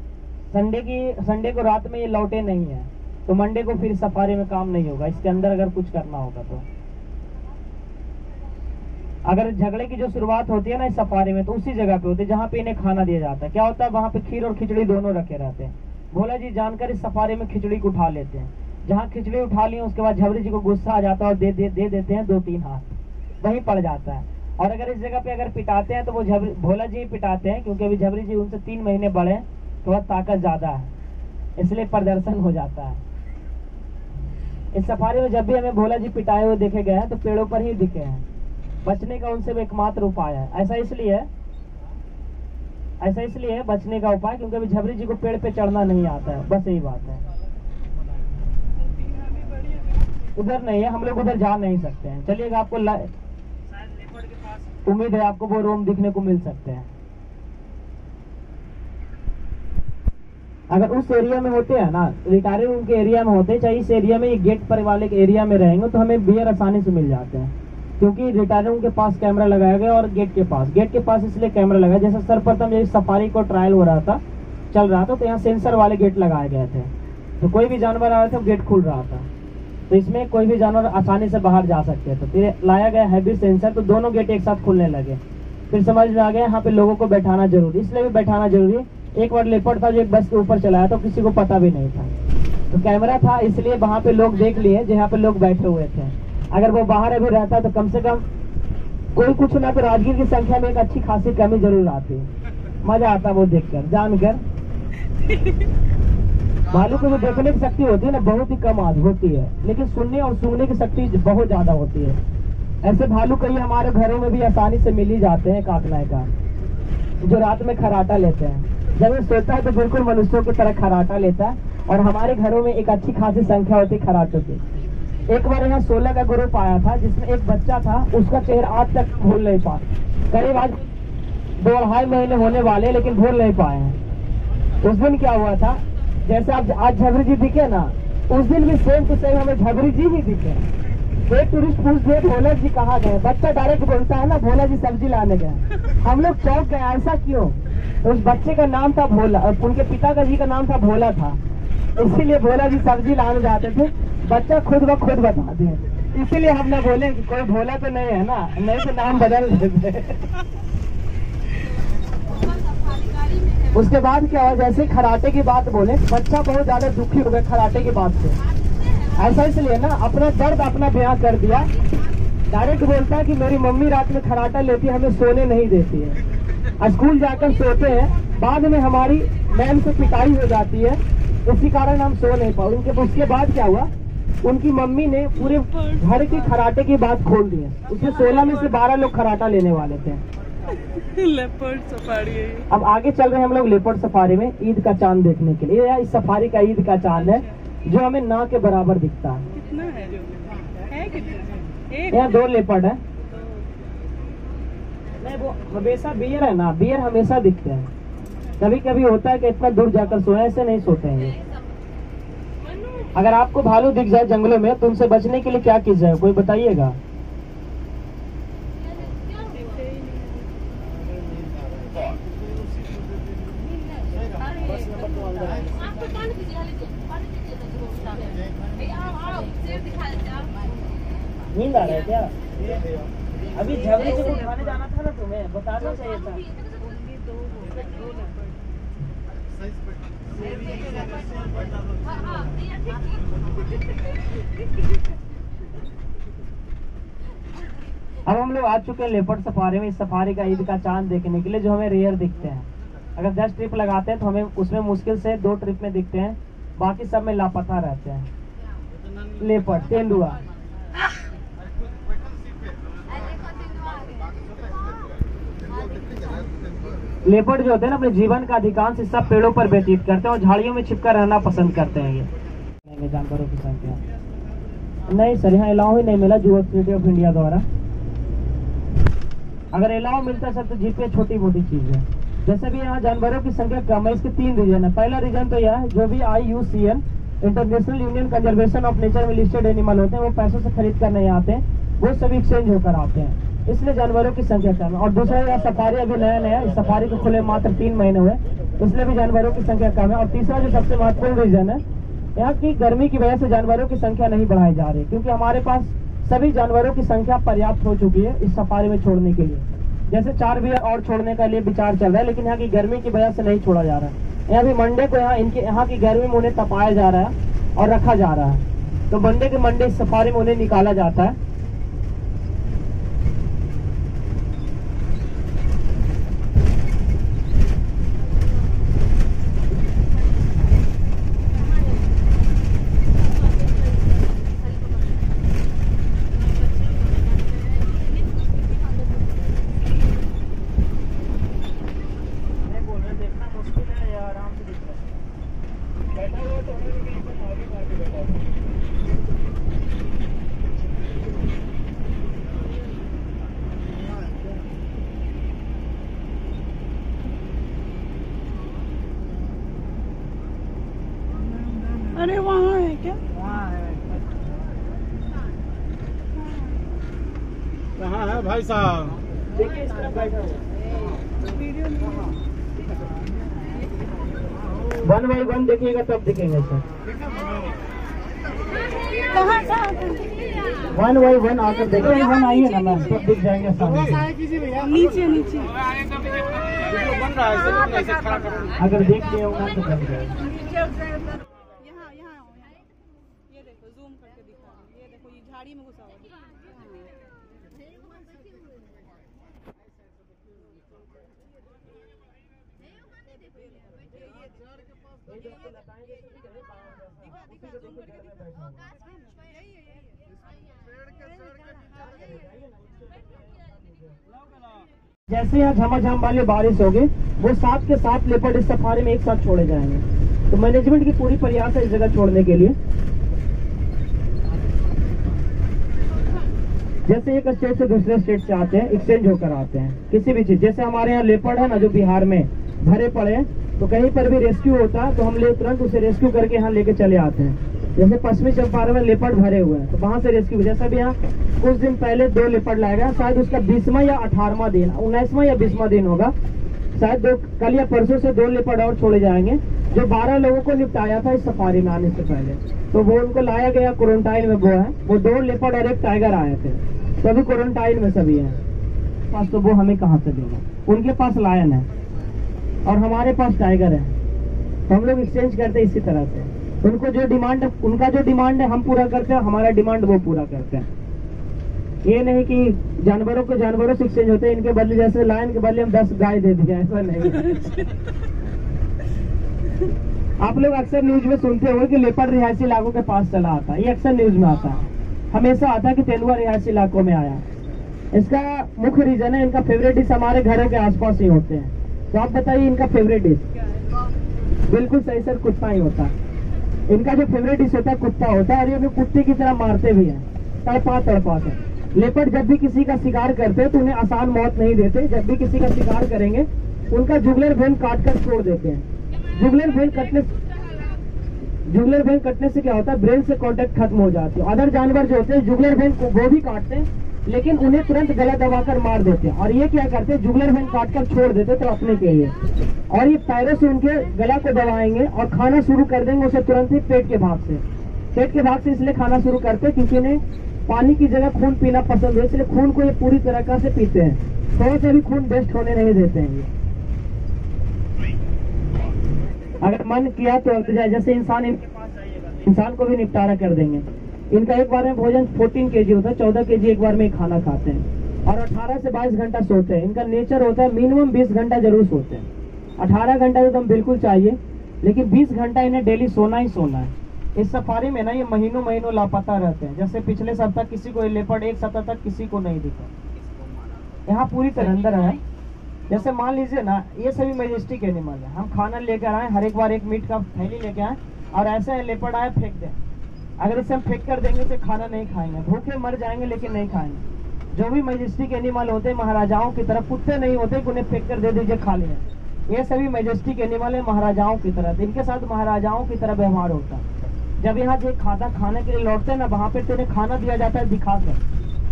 संडे को रात में ये लौटे नहीं है तो मंडे को फिर सफारी में काम नहीं होगा, इसके अंदर अगर कुछ करना होगा तो। अगर झगड़े की जो शुरुआत होती है ना इस सफारी में तो उसी जगह पे होती है जहाँ पे इन्हें खाना दिया जाता है। क्या होता है वहाँ पे खीर और खिचड़ी दोनों रखे रहते हैं। भोला जी जानकर इस सफारी में खिचड़ी को उठा लेते हैं। जहाँ खिचड़ी उठा ली उसके बाद झबड़ी जी को गुस्सा आ जाता है और दे देते हैं 2-3 हाथ। वहीं पड़ जाता है। और अगर इस जगह पे अगर पिटाते हैं तो वो भोला जी पिटाते हैं, क्योंकि अभी झबरी जी उनसे 3 महीने बड़े हैं, थोड़ा ताकत ज्यादा है, इसलिए प्रदर्शन हो जाता है। इस सफारी में जब भी हमें भोला जी पिटाए हुए देखे गए हैं तो पेड़ों पर ही दिखे हैं। बचने का उनसे एकमात्र उपाय है। ऐसा इसलिए है बचने का उपाय, क्योंकि अभी झबरी जी को पेड़ पे चढ़ना नहीं आता है, बस यही बात है। उधर नहीं है, हम लोग उधर जा नहीं सकते हैं। चलिएगा, आपको उम्मीद है आपको वो रूम दिखने को मिल सकते हैं। अगर उस एरिया में होते हैं ना, रिटायरिंग रूम के एरिया में होते, चाहे इस एरिया में, ये गेट पर वाले के एरिया में रहेंगे तो हमें बियर आसानी से मिल जाते हैं, क्योंकि रिटायरिंग रूम के पास कैमरा लगाया गया और गेट के पास इसलिए कैमरा लगा। जैसे सर्वप्रथम ये सफारी को ट्रायल हो रहा था, चल रहा था, तो यहाँ सेंसर वाले गेट लगाए गए थे, तो कोई भी जानवर आ रहे थे गेट खुल रहा था, तो इसमें कोई भी जानवर आसानी से बाहर जा सकते थे। फिर लाया गया हैवी सेंसर, तो दोनों गेट एक साथ खुलने लगे। फिर समझ में आ गया यहाँ पे लोगों को बैठाना जरूरी, इसलिए भी बैठाना जरूरी। एक बार लेपर्ड था जो एक बस के ऊपर चलाया, तो किसी को पता भी नहीं था, तो कैमरा था, इसलिए वहाँ पे लोग देख लिए जहाँ पे लोग बैठे हुए थे। अगर वो बाहर अभी रहता तो कम से कम कोई कुछ ना, तो राजगीर की संख्या में एक अच्छी खासी कमी जरूर आती। मजा आता वो देखकर, जानकर। भालू को जो देखने की शक्ति होती है ना, बहुत ही कम आज होती है, लेकिन सुनने और सूंघने की शक्ति बहुत ज्यादा होती है। ऐसे भालू कई हमारे घरों में भी आसानी से मिल ही जाते हैं, काकनाय का, जो रात में खराटा लेते हैं। जब ये सोता है तो बिल्कुल मनुष्यों की तरह खराटा लेता है, और हमारे घरों में एक अच्छी खासी संख्या होती है खराटों की। एक बार यहाँ 16 का ग्रुप आया था, जिसमें एक बच्चा था, उसका चेहरा आज तक भूल नहीं पाया। करीब आज 2-2.5 महीने होने वाले, लेकिन भूल नहीं पाए हैं। उस दिन क्या हुआ था, जैसे आप आज झबरी जी दिखे ना, उस दिन भी सेम टू सेम हमें झबरी जी ही दिखे। एक टूरिस्ट पूछ दिए भोला जी कहाँ गए, बच्चा डायरेक्ट बोलता है ना, भोला जी सब्जी लाने गए। हम लोग चौंक गए, ऐसा क्यों? तो उस बच्चे का नाम था भोला, उनके पिता का जी का नाम था भोला था, इसीलिए भोला जी सब्जी लाने जाते थे। बच्चा खुद ब खुद बता दिए, इसीलिए हम ना बोले कि कोई भोला तो नहीं है ना, नहीं तो नाम बदल देते। उसके बाद क्या हुआ, जैसे खराटे की बात बोले, बच्चा बहुत ज्यादा दुखी हो गया खराटे की बात से। ऐसा इसलिए ना, अपना दर्द अपना बयां कर दिया। डायरेक्ट बोलता है कि मेरी मम्मी रात में खराटा लेती है, हमें सोने नहीं देती है, स्कूल जाकर सोते हैं, बाद में हमारी मैम से पिटाई हो जाती है, इसी कारण हम सो नहीं पाए। उसके बाद क्या हुआ, उनकी मम्मी ने पूरे घर की खराटे की बात खोल दी है। उसमें 16 में से 12 लोग खराटा लेने वाले थे। लेपर्ड सफारी है। अब आगे चल रहे हैं हम लोग लेपर्ड सफारी में ईद का चांद देखने के लिए। इस सफारी का ईद का चांद है, जो हमें ना के बराबर दिखता है। कितना है जो है, कितना? यहाँ 2 लेपर्ड है। नहीं, वो हमेशा बियर है ना, बियर हमेशा दिखते हैं। कभी कभी होता है कि इतना दूर जाकर सोए, ऐसे नहीं सोते हैं। अगर आपको भालू दिख जाए जंगलों में, तो उनसे बचने के लिए क्या की जाए, कोई बताइएगा? नींद आ रहा है क्या? अभी झबरी से उठाने जाना था ना, तुम्हें बताना चाहिए था। अब हम लोग आ चुके हैं लेपर्ड सफारी में। इस सफारी का ईद का चांद देखने के लिए, जो हमें रेयर दिखते हैं। अगर 10 ट्रिप लगाते हैं तो हमें उसमें मुश्किल से 2 ट्रिप में दिखते हैं, बाकी सब में लापता रहते हैं। लेपर्ड, तेंदुआ। लेपर्ड जो होते हैं ना, अपने जीवन का अधिकांश हिस्सा पेड़ों पर व्यतीत करते हैं और झाड़ियों में छिपकर रहना पसंद करते हैं। ये जानवरों की संख्या नहीं सर, यहाँ अलाउ ही नहीं मिला जू ऑथोरिटी ऑफ इंडिया द्वारा। अगर अलाउ मिलता सर तो जीपे छोटी मोटी चीज है। जैसे भी यहाँ जानवरों की संख्या कम है, इसके 3 रीजन है। पहला रीजन तो यह है, जो भी IUCN international union conservation of nature में लिस्टेड एनिमल होते हैं, वो पैसों से खरीद कर नहीं आते हैं, वो सभी एक्सचेंज होकर आते हैं, इसलिए जानवरों की संख्या कम है। और दूसरा यह सफारी अभी नया इस सफारी को खुले मात्र 3 महीने हुए, इसलिए भी जानवरों की संख्या कम है। और तीसरा जो सबसे महत्वपूर्ण रीजन है, यहाँ की गर्मी की वजह से जानवरों की संख्या नहीं बढ़ाई जा रही, क्योंकि हमारे पास सभी जानवरों की संख्या पर्याप्त हो चुकी है इस सफारी में छोड़ने के लिए। जैसे 4 बियर और छोड़ने का लिए विचार चल रहा है, लेकिन यहाँ की गर्मी की वजह से नहीं छोड़ा जा रहा है। यहाँ भी मंडे को यहाँ की गर्मी में उन्हें तपाया जा रहा है और रखा जा रहा है, तो मंडे के मंडे इस सफारी में उन्हें निकाला जाता है। अरे वहाँ है क्या? कहाँ है भाई साहब? देखिए इस तरफ बैठा हुआ। 1 by 1 देखिएगा तब दिखेंगे सर। कहाँ 1 by 1 आकर देखिए। 1 आइए ना मैम, तब दिख जाएंगे सामने। नीचे नीचे अगर देख लिए होगा तो बन जाएगा। यहाँ ये देखो जूम करके दिखा रहा हूँ। ये देखो ये झाड़ी में घुसा हुआ है। जैसे यहाँ झमाझम वाली बारिश होगी, वो 7 के 7 लेपर्ड इस सफारी में एक साथ छोड़े जाएंगे। तो मैनेजमेंट की पूरी प्रयास है इस जगह छोड़ने के लिए। जैसे एक स्टेट से दूसरे स्टेट से आते हैं, एक्सचेंज होकर आते हैं किसी भी चीज। जैसे हमारे यहाँ लेपर्ड है ना, जो बिहार में भरे पड़े, तो कहीं पर भी रेस्क्यू होता है तो हम लोग तुरंत उसे रेस्क्यू करके यहाँ लेके चले आते हैं। जैसे पश्चिमी चंपारण में लेपर्ड भरे हुए हैं, तो वहां से रेस्क्यू। जैसा भी यहाँ कुछ दिन पहले 2 लेपर्ड लाया गया, शायद उसका 20वां या 18वां दिन, 19वां या 20वां दिन होगा शायद। कल या परसों से 2 लेपर्ड और छोड़े जाएंगे, जो 12 लोगों को निपटाया था इस सफारी में आने से पहले। तो वो उनको लाया गया क्वारंटाइन में। वो है वो 2 लेपर्ड और 1 टाइगर आए थे, सभी क्वारंटाइन में सभी हैं पास। तो वो हमें कहाँ से देंगे? उनके पास लायन है और हमारे पास टाइगर है, तो हम लोग एक्सचेंज करते हैं इसी तरह से। उनको जो डिमांड, उनका जो डिमांड है हम पूरा करते हैं, हमारा डिमांड वो पूरा करते हैं। ये नहीं कि जानवरों को जानवरों से एक्सचेंज होते हैं, इनके बदले जैसे लायन के बदले हम 10 गाय दे दिया, ऐसा नहीं। आप लोग अक्सर न्यूज में सुनते हो कि लेपर्ड रिहायशी इलाकों के पास चला आता है, ये अक्सर न्यूज में आता है। हमेशा आता है कि तेंदुआ रिहायशी इलाकों में आया। इसका मुख्य रीजन है, इनका फेवरेट डिश हमारे घरों के आसपास ही होते हैं। तो आप बताइए इनका फेवरेट डिश? बिल्कुल सही सर, कुत्ता ही होता है। इनका जो फेवरेट डिश होता है कुत्ता होता है, और ये कुत्ते की तरह मारते भी हैं, तड़पा कर। लेपर्ड जब भी किसी का शिकार करते हैं तो उन्हें आसान मौत नहीं देते। जब भी किसी का शिकार करेंगे उनका जुगलर वेन काट कर छोड़ देते हैं। जुगलर वेन कटने से क्या होता है, ब्रेन से कांटेक्ट खत्म हो जाती है। अदर जानवर जो होते हैं जुगलर वेन को वो भी काटते हैं, लेकिन उन्हें तुरंत गला दबाकर मार देते हैं। और ये क्या करते हैं, जुगलर वेन काट कर छोड़ देते तो अपने के लिए, और ये पैरों से उनके गला को दबाएंगे और खाना शुरू कर देंगे उसे तुरंत ही पेट के भाग से। पेट के भाग से इसलिए खाना शुरू करते हैं क्योंकि उन्हें पानी की जगह खून पीना पसंद है, इसलिए खून को ये पूरी तरीका से पीते हैं, थोड़ा सा भी खून वेस्ट होने नहीं देते हैं। अगर मन किया तो जैसे इंसान इनके पास आइएगा, इंसान को भी निपटारा कर देंगे। इनका एक बार में भोजन 14 kg होता है, 14 kg एक बार में खाना खाते हैं, और 18 से 22 घंटा सोते हैं। इनका नेचर होता है मिनिमम 20 घंटा जरूर सोते हैं। 18 घंटा तो बिल्कुल चाहिए, लेकिन 20 घंटा इन्हें डेली सोना ही सोना है। इस सफारी में ना ये महीनों लापता रहते हैं। जैसे पिछले सप्ताह किसी को लेपर्ड, एक सप्ताह तक किसी को नहीं दिखा। यहाँ पूरी तरह अंदर है। जैसे मान लीजिए ना, ये सभी मैजेस्टिक एनिमल है। हम खाना लेकर आए, हर एक बार एक मीट का थैली लेके आए, और ऐसे लेपर्ड आए फेंक दें। अगर इसे हम फेंक कर देंगे तो खाना नहीं खाएंगे, भूखे मर जाएंगे, लेकिन नहीं खाएंगे। जो भी मैजेस्टिक एनिमल होते हैं महाराजाओं की तरह, कुत्ते नहीं होते कि उन्हें फेंक कर दे दीजिए खा लिया। ये सभी मैजेस्टिक एनिमल है महाराजाओं की तरह। इनके साथ महाराजाओं की तरह व्यवहार होता है। जब यहाँ जो खाने के लिए लौटते हैं ना, वहाँ पे तो इन्हें खाना दिया जाता है दिखाकर,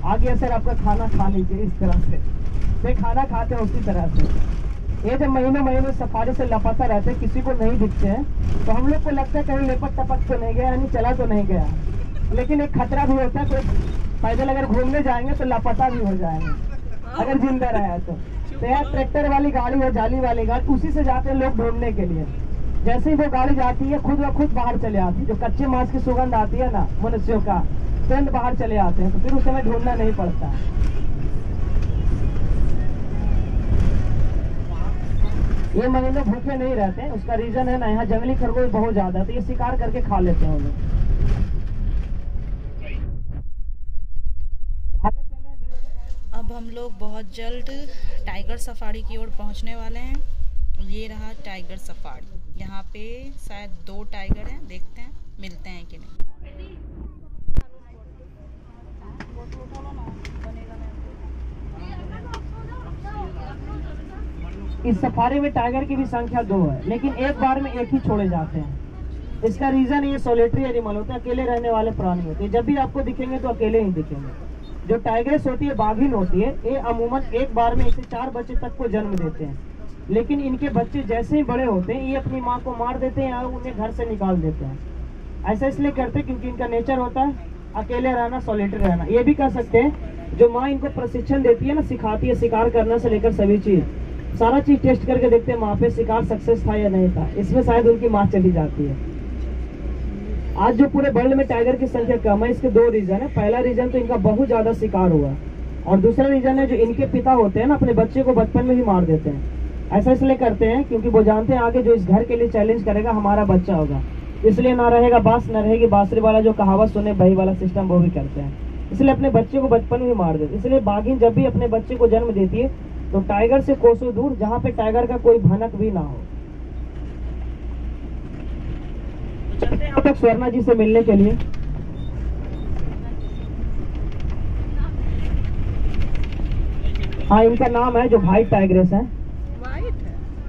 आगे सर आपका खाना खा लीजिए, इस तरह से वे खाना खाते हैं उसी तरह से। ये जब महीनों सफारी से लापता रहते हैं, किसी को नहीं दिखते हैं, तो हम लोग को लगता है कहीं लेपट टपक तो नहीं गया, यानी चला तो नहीं गया। लेकिन एक खतरा भी होता है, कोई पैदल अगर घूमने जाएंगे तो लापता भी हो जाएंगे अगर जिंदा रहा तो। यहाँ ट्रैक्टर वाली गाड़ी है, जाली वाली गाड़ी, उसी से जाते हैं लोग ढूंढने के लिए। जैसे ही वो गाड़ी जाती है खुद व खुद बाहर चले आती है। जो कच्चे मांस की सुगंध आती है ना मनुष्यों का, तुरंत बाहर चले आते हैं, तो फिर उस समय ढूंढना नहीं पड़ता। ये महीनों भूखे नहीं रहते हैं, उसका रीजन है ना, यहाँ जंगली खरगोश बहुत ज्यादा, तो ये शिकार करके खा लेते हैं उन्हें। अब हम लोग बहुत जल्द टाइगर सफारी की ओर पहुंचने वाले हैं। ये रहा टाइगर सफारी। यहाँ पे शायद 2 टाइगर हैं, देखते हैं मिलते हैं कि नहीं। इस सफारी में टाइगर की भी संख्या 2 है, लेकिन एक बार में एक ही छोड़े जाते हैं। इसका रीजन ये सोलिटरी एनिमल होता है, अकेले रहने वाले प्राणी होते हैं। जब भी आपको दिखेंगे तो अकेले ही दिखेंगे। जो टाइग्रेस होती है, बाघिन होती है, ये अमूमन एक बार में 1 से 4 बच्चे तक को जन्म देते हैं। लेकिन इनके बच्चे जैसे ही बड़े होते हैं ये अपनी माँ को मार देते हैं या उन्हें घर से निकाल देते हैं। ऐसा इसलिए करते हैं क्योंकि इनका नेचर होता है अकेले रहना, सोलिटरी रहना। ये भी कह सकते हैं जो माँ इनको प्रशिक्षण देती है ना, सिखाती है, शिकार करने से लेकर सभी चीज, सारा चीज टेस्ट करके देखते हैं वहाँ पे शिकार सक्सेस था या नहीं था। इसमें शायद उनकी माँ चली जाती है। आज जो पूरे वर्ल्ड में टाइगर की संख्या कम है, इसके 2 रीजन है। पहला रीजन तो इनका बहुत ज्यादा शिकार हुआ, और दूसरा रीजन है जो इनके पिता होते हैं ना, अपने बच्चे को बचपन में ही मार देते हैं। ऐसा इसलिए करते हैं क्योंकि वो जानते हैं आगे जो इस घर के लिए चैलेंज करेगा हमारा बच्चा होगा, इसलिए ना रहेगा बांस न रहेगी बांसुरी वाला जो कहावत सुने बही वाला सिस्टम वो भी करते हैं। इसलिए अपने बच्चे को बचपन में ही मार देते। इसलिए बाघिन जब भी अपने बच्चे को जन्म देती है तो टाइगर से कोसों दूर, जहाँ पे टाइगर का कोई भनक भी ना हो। चलते हैं हम लोग स्वर्णा जी से मिलने के लिए। हाँ, इनका नाम है जो व्हाइट टाइग्रेस है,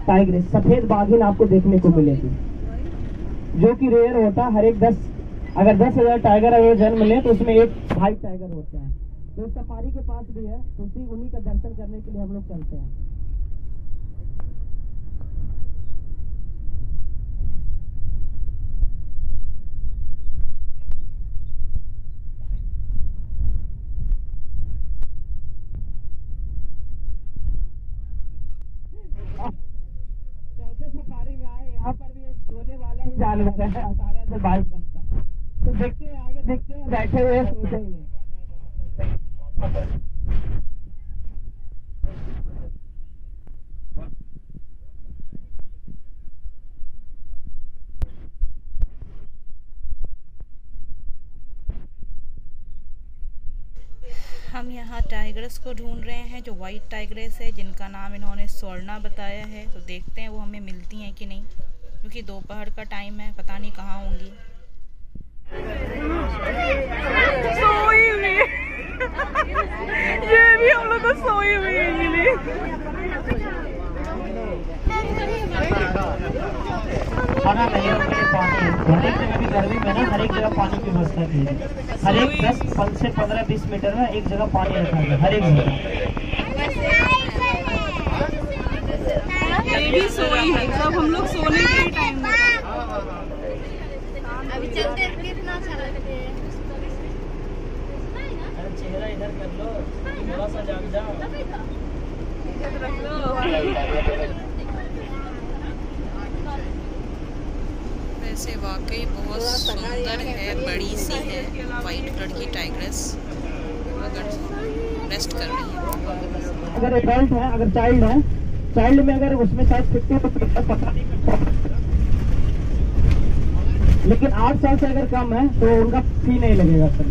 टाइग्रेस सफेद बाघिन आपको देखने को मिलेगी, जो कि रेयर होता है। हर एक 10,000 टाइगर अगर जन्म ले तो उसमें एक व्हाइट टाइगर होता है। तो सफारी के पास भी है, तो उन्हीं का दर्शन करने के लिए हम लोग चलते हैं। चौथे सफारी में आए, यहाँ पर भी एक सोने वाला ही जानवर है 18 से 22 घंटा। तो देखते हैं आगे, देखते हैं बैठे हुए सोते हुए। हम यहाँ टाइग्रेस को ढूंढ रहे हैं, जो वाइट टाइग्रेस है, जिनका नाम इन्होंने स्वर्णा बताया है। तो देखते हैं वो हमें मिलती हैं कि नहीं, क्योंकि दोपहर का टाइम है, पता नहीं कहाँ होंगी। सोई हुई ये भी हम लोग को सोई हुई मिली। खाना नहीं, हर एक जगह भी गर्मी में ना हर एक जगह पानी की व्यवस्था की है। हर एक 10 से 15-20 मीटर में एक जगह पानी रखा है, हर एक जगह। ये भी सोई है, सब हम लोग सोने के टाइम में। अभी चलते कितना अच्छा लगता है। चेहरा इधर कर लो, थोड़ा सा जाग जाओ। वैसे वाकई बहुत सुंदर है, बड़ी सी है, वाइट कलर की टाइग्रेस, अगर रेस्ट कर रही है। अगर एडल्ट है, अगर चाइल्ड है, चाइल्ड में अगर उसमें शायद 50 तो पता नहीं, लेकिन 8 साल से अगर कम है तो उनका फी नहीं लगेगा सर।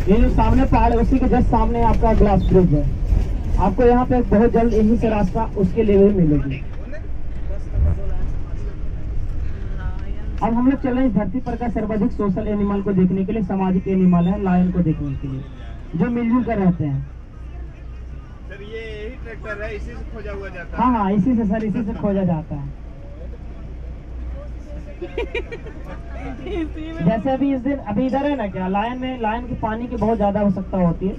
ये जो सामने पहाड़ है उसी के जस्ट सामने आपका ग्लास ब्रिज है। आपको यहाँ पे बहुत जल्द यहीं से रास्ता उसके लिए भी मिलेगी। अब हम लोग चल रहे हैं धरती पर का सर्वाधिक सोशल एनिमल को देखने के लिए, सामाजिक एनिमल है, लायन को देखने के लिए, जो मिलजुल कर रहते हैं। सर ये यही ट्रैक्टर है, इसी से खोजा हुआ जाता है? हाँ हाँ, इसी से सर, इसी से खोजा जाता है। जैसे अभी इस दिन अभी इधर है ना, क्या लायन में, लायन की पानी की बहुत ज्यादा आवश्यकता होती है,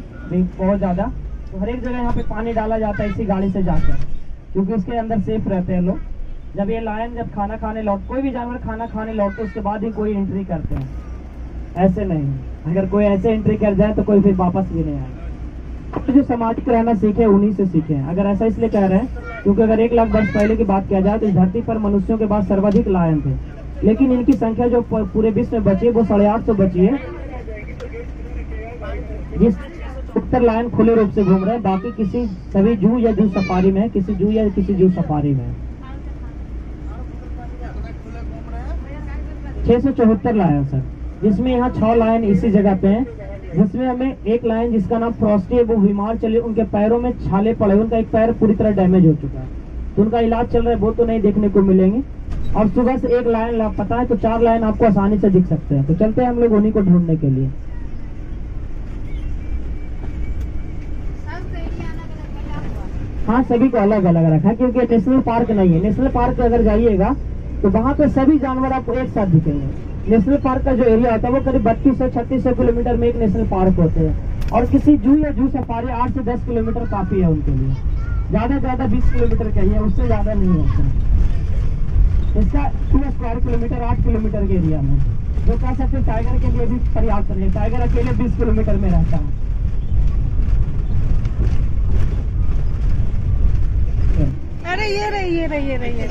बहुत ज्यादा। तो हर एक जगह यहाँ पे पानी डाला जाता है इसी गाड़ी से जाकर, क्योंकि इसके अंदर सेफ रहते हैं लोग। जब ये लायन जब खाना खाने लौट, कोई भी जानवर खाना खाने लौटते उसके बाद ही कोई एंट्री करते हैं, ऐसे नहीं। अगर कोई ऐसे एंट्री कर जाए तो कोई फिर वापस भी नहीं आएगा। तो जो सामाजिक रहना सीखे उन्हीं से सीखे। अगर ऐसा इसलिए कह रहे हैं क्योंकि अगर 1 लाख वर्ष पहले की बात किया जाए तो इस धरती पर मनुष्यों के बाद सर्वाधिक लायन थे, लेकिन इनकी संख्या जो पूरे विश्व में बची है वो 850 बची है, जिस उत्तर लायन खुले रूप से घूम रहे हैं, बाकी किसी सभी जू या जू सफारी में, किसी जू या किसी जू सफारी में। 674 लायन सर, जिसमें यहाँ 6 लायन इसी जगह पे हैं, जिसमें हमें एक लायन जिसका नाम फ्रॉस्टी है वो बीमार चले, उनके पैरों में छाले पड़े, उनका एक पैर पूरी तरह डैमेज हो चुका है, तो उनका इलाज चल रहा है, वो तो नहीं देखने को मिलेंगे। और सुबह से 1 लायन लापता है, तो 4 लायन आपको आसानी से दिख सकते हैं। तो चलते हैं हम लोग उन्हीं को ढूंढने के लिए। हाँ, सभी को अलग अलग रखा है क्योंकि नेशनल पार्क नहीं है। नेशनल पार्क अगर जाइएगा तो वहाँ पे सभी जानवर आपको एक साथ दिखेंगे। नेशनल पार्क का जो एरिया होता है वो करीब 3200-3600 किलोमीटर में एक नेशनल पार्क होते हैं, और किसी जू या जू सफारी 8 से 10 किलोमीटर काफी है उनके लिए। ज्यादा से ज्यादा 20 किलोमीटर चाहिए, उससे ज्यादा नहीं होता। इसका 2 स्क्वायर किलोमीटर 8 किलोमीटर के एरिया में, जो कह सकते टाइगर के लिए भी पर्याप्त नहीं है। टाइगर अकेले 20 किलोमीटर में रहता है। अरे ये रही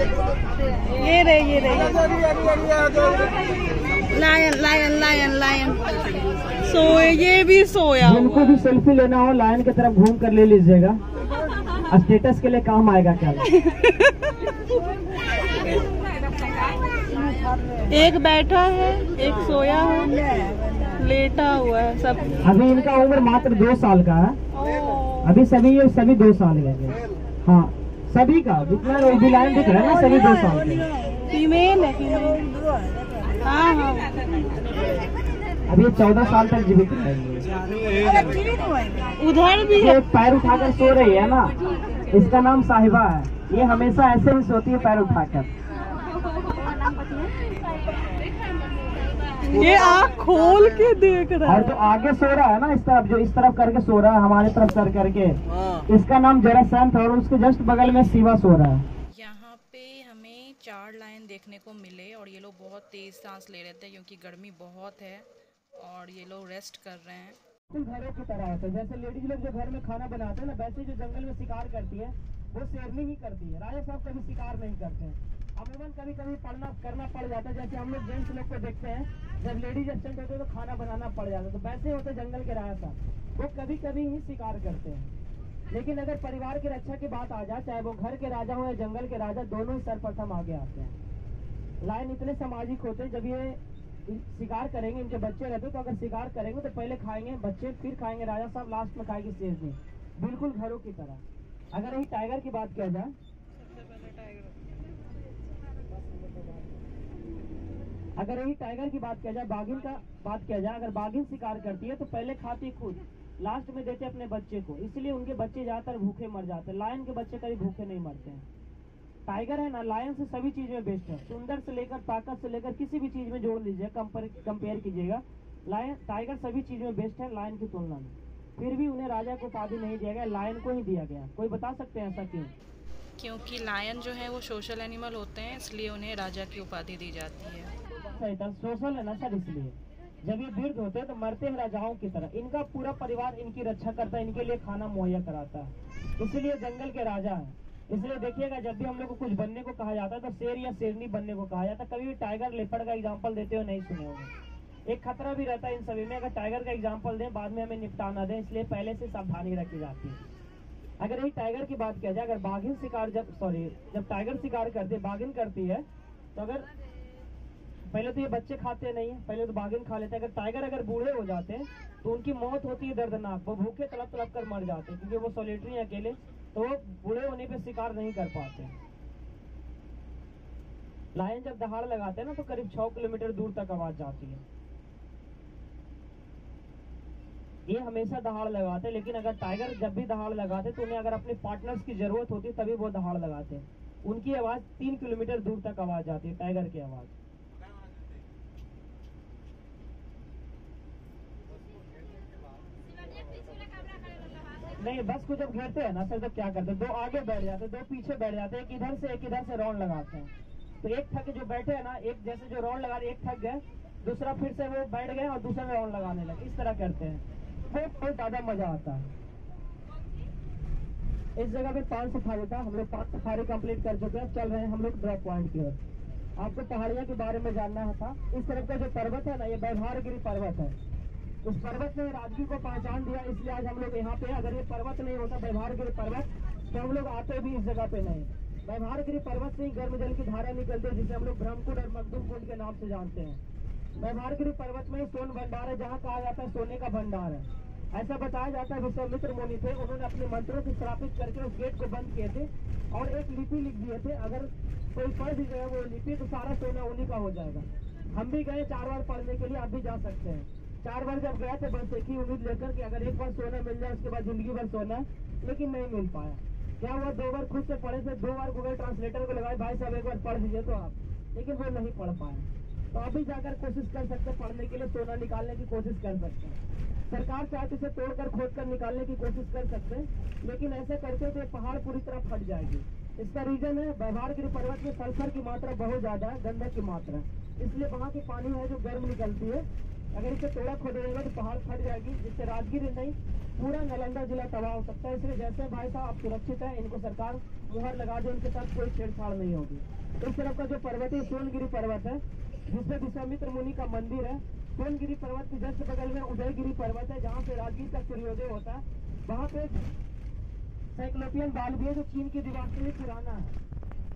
लायन लायन लायन लायन सोए, ये भी सोया। जिनको भी सेल्फी लेना हो लायन की तरफ घूम कर ले लीजिएगा, स्टेटस के लिए काम आएगा क्या। एक बैठा है, एक सोया है, लेटा हुआ है सब। अभी इनका उम्र मात्र 2 साल का है। अभी सभी 2 साल के। हाँ, सभी का जितना भी लाइन दिख रहा है ना, सभी 2 साल के। फीमेल है। हाँ हाँ, अभी 14 साल तक जीवित रहेंगे। उधर भी ये पैर उठाकर सो रही है ना, इसका नाम साहिबा है। ये हमेशा ऐसे ही सोती है, पैर उठाकर। ये आँख खोल के देख रहा है। और जो आगे सो रहा है ना, इस तरफ, जो इस तरफ करके सो रहा है, हमारे तरफ सर करके, इसका नाम जरासंत है, और उसके जस्ट बगल में शिवा सो रहा है। यहाँ पे हमें 4 लायन देखने को मिले, और ये लोग बहुत तेज सांस ले रहे थे क्योंकि गर्मी बहुत है और ये लोग रेस्ट कर रहे हैं। घरों की तरह होता है, जैसे लेडीज लोग जो घर में खाना बनाते हैं ना, वैसे जो जंगल में शिकार करती है वो शेरनी ही करती है। राजा साहब कभी शिकार नहीं करते हैं। अमूमन कभी कभी करना पड़ जाता है, जैसे हम लोग जेंट्स लोग को देखते हैं, जब लेडीज एब्सेंट होते हैं तो खाना बनाना पड़ जाता है, तो वैसे होते जंगल के राजा साहब, वो कभी कभी ही शिकार करते हैं। लेकिन अगर परिवार की रक्षा की बात आ जाए, चाहे वो घर के राजा हो या जंगल के राजा, दोनों ही सर्वप्रथम आगे आते हैं। लायन इतने सामाजिक होते हैं, जब ये शिकार करेंगे, इनके बच्चे रहते तो अगर शिकार करेंगे तो पहले खाएंगे बच्चे, फिर खाएंगे राजा साहब, लास्ट में खाएगी शेरनी, बिल्कुल घरों की तरह। अगर यही टाइगर की बात किया जाए, बाघिन का बात किया जाए, अगर बाघिन शिकार करती है तो पहले खाती खुद, लास्ट में देते अपने बच्चे को, इसलिए उनके बच्चे ज्यादातर भूखे मर जाते हैं। लायन के बच्चे कभी भूखे नहीं मरते हैं। टाइगर है ना, लायन से सभी चीज में बेस्ट है, सुंदर से लेकर ताकत से लेकर किसी भी चीज में जोड़ लीजिए, कंपेयर कीजिएगा, टाइगर सभी चीज में बेस्ट है लायन की तुलना में। फिर भी उन्हें राजा को उपाधि नहीं दिया गया, लायन को ही दिया गया। कोई बता सकते हैं ऐसा क्यों? क्योंकि लायन जो है वो सोशल एनिमल होते हैं, इसलिए उन्हें राजा की उपाधि दी जाती है। सोशल है ना सर, इसलिए जब ये वृद्ध होते हैं तो मरते हैं राजाओं की तरह। इनका पूरा परिवार इनकी रक्षा करता है, इनके लिए खाना मुहैया कराता है, इसलिए जंगल के राजा है। इसलिए देखिएगा, जब भी हम लोग को कुछ बनने को कहा जाता है तो शेर या शेरनी बनने को कहा जाता है। कभी भी टाइगर लेपर्ड का एग्जाम्पल देते हुए नहीं सुने होंगे। एक खतरा भी रहता है इन सभी में, अगर टाइगर का एग्जाम्पल दें बाद में हमें निपटाना दें, इसलिए पहले से सावधानी रखी जाती है। अगर यही टाइगर की बात किया जाए, अगर बाघिन शिकार जब टाइगर शिकार करती, बाघिन करती है, तो अगर पहले तो ये बच्चे खाते नहीं है, पहले तो बाघिन खा लेते हैं। अगर टाइगर अगर बूढ़े हो जाते हैं तो उनकी मौत होती है दर्दनाक, वो भूखे तड़प तड़प कर मर जाते हैं, क्योंकि वो सोलिटरी है, अकेले, तो वो बूढ़े होने पे शिकार नहीं कर पाते। लायन जब दहाड़ लगाते हैं ना तो करीब 6 किलोमीटर दूर तक आवाज जाती है। ये हमेशा दहाड़ लगाते हैं, लेकिन अगर टाइगर जब भी दहाड़ लगाते तो उन्हें अगर अपने पार्टनर्स की जरूरत होती तभी वो दहाड़ लगाते हैं। उनकी आवाज 3 किलोमीटर दूर तक आवाज जाती है, टाइगर की आवाज। नहीं, बस को जब घेरते हैं ना सर, तब क्या करते हैं, 2 आगे बैठ जाते हैं, 2 पीछे बैठ जाते हैं, एक इधर से राउंड लगाते हैं। तो एक थक जो बैठे हैं ना, एक जैसे जो राउंड लगा रहे, एक थक गए, दूसरा फिर से वो बैठ गए और दूसरा राउंड लगाने लगे, इस तरह करते हैं, बहुत ज्यादा मजा आता है। इस जगह पे 5 सफारी था, हम लोग 5 सफारी कंप्लीट कर चुके हैं, चल रहे हैं हम लोग ड्रॉप पॉइंट की ओर। आपको पहाड़ियों के बारे में जानना था। इस तरफ का जो पर्वत है ना, ये वैभारगिरी पर्वत है। उस पर्वत ने राजगीर को पहचान दिया, इसलिए आज हम लोग यहाँ पे। अगर ये पर्वत नहीं होता, वैभारगिरी पर्वत, तो हम लोग आते भी इस जगह पे नहीं। वैभारगिरी पर्वत से ही गर्म जल की धारा निकलती है, जिसे हम लोग ब्रह्मकुंड और मखदूम कुंड के नाम से जानते हैं। वैभारगिरी पर्वत में सोन भंडार है, जहाँ कहा जाता है सोने का भंडार है। ऐसा बताया जाता है विश्वामित्र मुनि थे, उन्होंने अपने मंत्रों से श्रापित करके उस गेट को बंद किए थे और एक लिपि लिख दिए थे, अगर कोई पढ़ भी गया वो लिपि तो सारा सोना उन्हीं का हो जाएगा। हम भी गए 4 बार पढ़ने के लिए, आप भी जा सकते हैं। 4 बार जब गए थे बस एक ही उम्मीद लेकर कि अगर एक बार सोना मिल जाए उसके बाद जिंदगी भर सोना, लेकिन नहीं मिल पाया। क्या हुआ, 2 बार खुद से पढ़े थे, 2 बार गूगल ट्रांसलेटर को लगाए, भाई साहब एक बार पढ़ दीजिए तो आप, लेकिन वो नहीं पढ़ पाए। तो अभी जाकर कोशिश कर सकते हैं, पढ़ने के लिए सोना निकालने की कोशिश कर सकते हैं। सरकार चाहे तो इसे तोड़कर खोद कर निकालने की कोशिश कर सकते हैं, लेकिन ऐसे करके तो पहाड़ पूरी तरह फट जाएगी। इसका रीजन है भैवारगिरी पर्वत में सल्फर की मात्रा बहुत ज्यादा है, गंधक की मात्रा, इसलिए वहाँ की पानी है जो गर्म निकलती है। अगर इसे तोड़ा खोदेगा तो पहाड़ फट जाएगी, जिससे राजगीर नहीं पूरा नालंदा जिला तबाह हो सकता है। इसलिए जैसे भाई साहब आप सुरक्षित है, इनको सरकार मुहर लगा दे, इनके साथ कोई छेड़छाड़ नहीं होगी। इस तरफ का जो पर्वत है सोनगिरी पर्वत है, जिसमें विश्वामित्र मुनि का मंदिर है। सोनगिरी पर्वत के जस्ट बगल में उदयगिरी पर्वत है, जहाँ पे राजगीर का सूर्योदय होता है। वहाँ पे साइक्लोपियन बाल भी है, जो चीन की दीवार से भी पुराना है।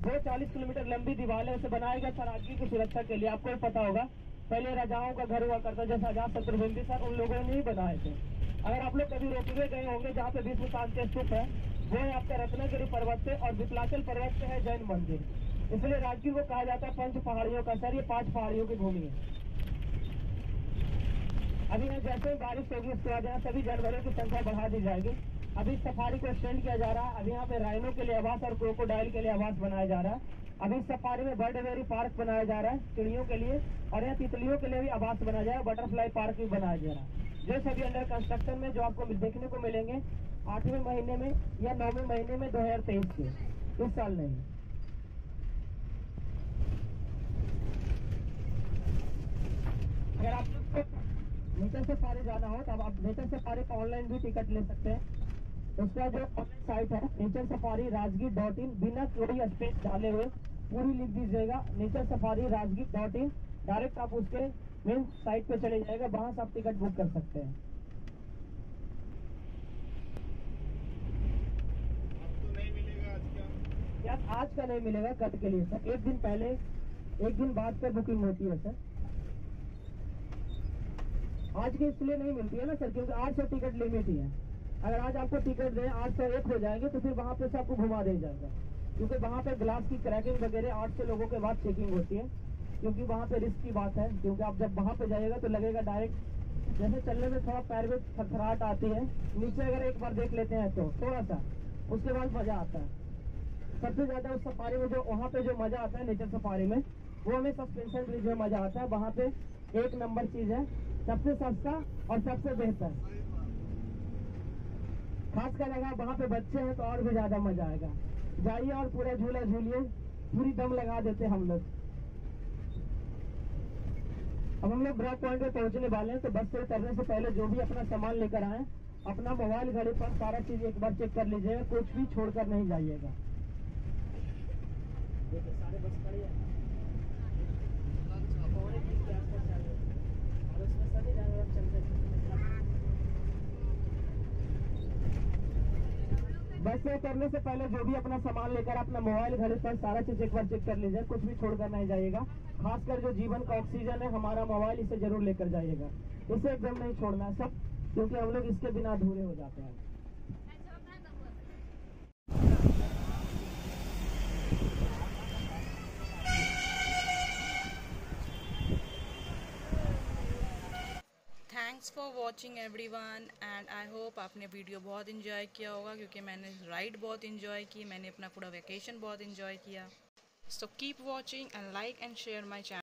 वो 40 किलोमीटर लंबी दीवार है, उसे बनाया गया था राजगीर की सुरक्षा के लिए। आपको भी पता होगा, पहले राजाओं का घर हुआ करता, जैसे अजातशत्रु बिंबिसार, उन लोगों ने ही बनाए थे। अगर आप लोग कभी रोपवे गए होंगे, जहाँ पे विष्णु शांति स्तूप है, वो है आपका रत्नागिरी पर्वत पे, और विपलाचल पर्वत पे है जैन मंदिर। इसलिए राजगीर को कहा जाता है 5 पहाड़ियों का सर, ये 5 पहाड़ियों की भूमि है। अभी जैसे बारिश होगी उसके बाद यहाँ सभी जानवरों की संख्या बढ़ा दी जाएगी। अभी सफारी को एक्सटेंड किया जा रहा है। अभी यहाँ पे राइनो के लिए आवास और क्रोकोडाइल के लिए आवास बनाया जा रहा है। अभी सफारी में बर्ड वेरी पार्क बनाया जा रहा है चिड़ियों के लिए, और यहाँ तितलियों के लिए भी आवास बनाया जा रहा है, बटरफ्लाई पार्क भी बनाया जा रहा है। जो सभी अंडर कंस्ट्रक्शन में, जो आपको देखने को मिलेंगे 8वें महीने में या 9वें महीने में 2023 के, इस साल नहीं। अगर आप नेचर सफारी जाना हो तो आप नेचर सफारी का ऑनलाइन भी टिकट ले सकते हैं। उसका जो ऑनलाइन साइट है नेचर सफारी राजगीर.in, बिना कोई स्पेस डाले हुए पूरी लिख दीजिएगा, नेचर सफारी राजगीर.in। डायरेक्ट आप उसके मेन साइट पे चले जाएगा, वहां से आप टिकट बुक कर सकते हैं। आपको नहीं मिलेगा आज का? यार आज का नहीं मिलेगा, कल के लिए सर। एक दिन पहले, एक दिन बाद पे बुकिंग होती है सर। आज की इसलिए नहीं मिलती है ना सर, क्योंकि 800 टिकट लिमिट ही है। अगर आज आपको टिकट दें 801 हो जाएंगे, तो फिर वहाँ पे से आपको घुमा दिया जाएगा, क्योंकि वहाँ पे ग्लास की क्रैकिंग वगैरह 800 लोगों के बाद चेकिंग होती है, क्योंकि वहाँ पे रिस्क की बात है। क्योंकि आप जब वहाँ पे जाइएगा तो लगेगा डायरेक्ट, जैसे चलने में थोड़ा पैर में थरथराहट आती है, नीचे अगर एक बार देख लेते हैं तो थोड़ा सा, उसके बाद मजा आता है। सबसे ज्यादा उस सफारी में जो वहाँ पे जो मजा आता है नेचर सफारी में, वो हमें सस्पेंशन ब्रिज में मजा आता है। वहाँ पे 1 नंबर चीज है, सबसे सस्ता और सबसे बेहतर। खास कर अगर वहाँ पे बच्चे हैं तो और भी ज्यादा मजा आएगा। जाइए और पूरा झूला झूलिए, पूरी दम लगा देते हम लोग। अब हम लोग ड्रॉप पॉइंट पे पहुंचने वाले हैं, तो बस से उतरने से पहले जो भी अपना सामान लेकर आए, अपना मोबाइल घड़ी पर सारा चीज एक बार चेक कर लीजिएगा, कुछ भी छोड़कर नहीं जाइएगा। देखिए सारे बस खड़ी है, और उसमें सभी जानवर चलते हैं। बस से उतरने से पहले जो भी अपना सामान लेकर अपना मोबाइल घड़ी पर सारा चीज एक बार चेक कर लीजिए, कुछ भी छोड़कर नहीं जाइएगा। खासकर जो जीवन का ऑक्सीजन है हमारा मोबाइल, इसे जरूर लेकर जाइएगा, इसे एकदम नहीं छोड़ना है सब, क्योंकि हम लोग इसके बिना अधूरे हो जाते हैं। Thanks for watching everyone, and I hope आपने वीडियो बहुत इन्जॉय किया होगा, क्योंकि मैंने राइड बहुत इन्जॉय की, मैंने अपना पूरा वेकेशन बहुत इन्जॉय किया। So keep watching and like and share my channel.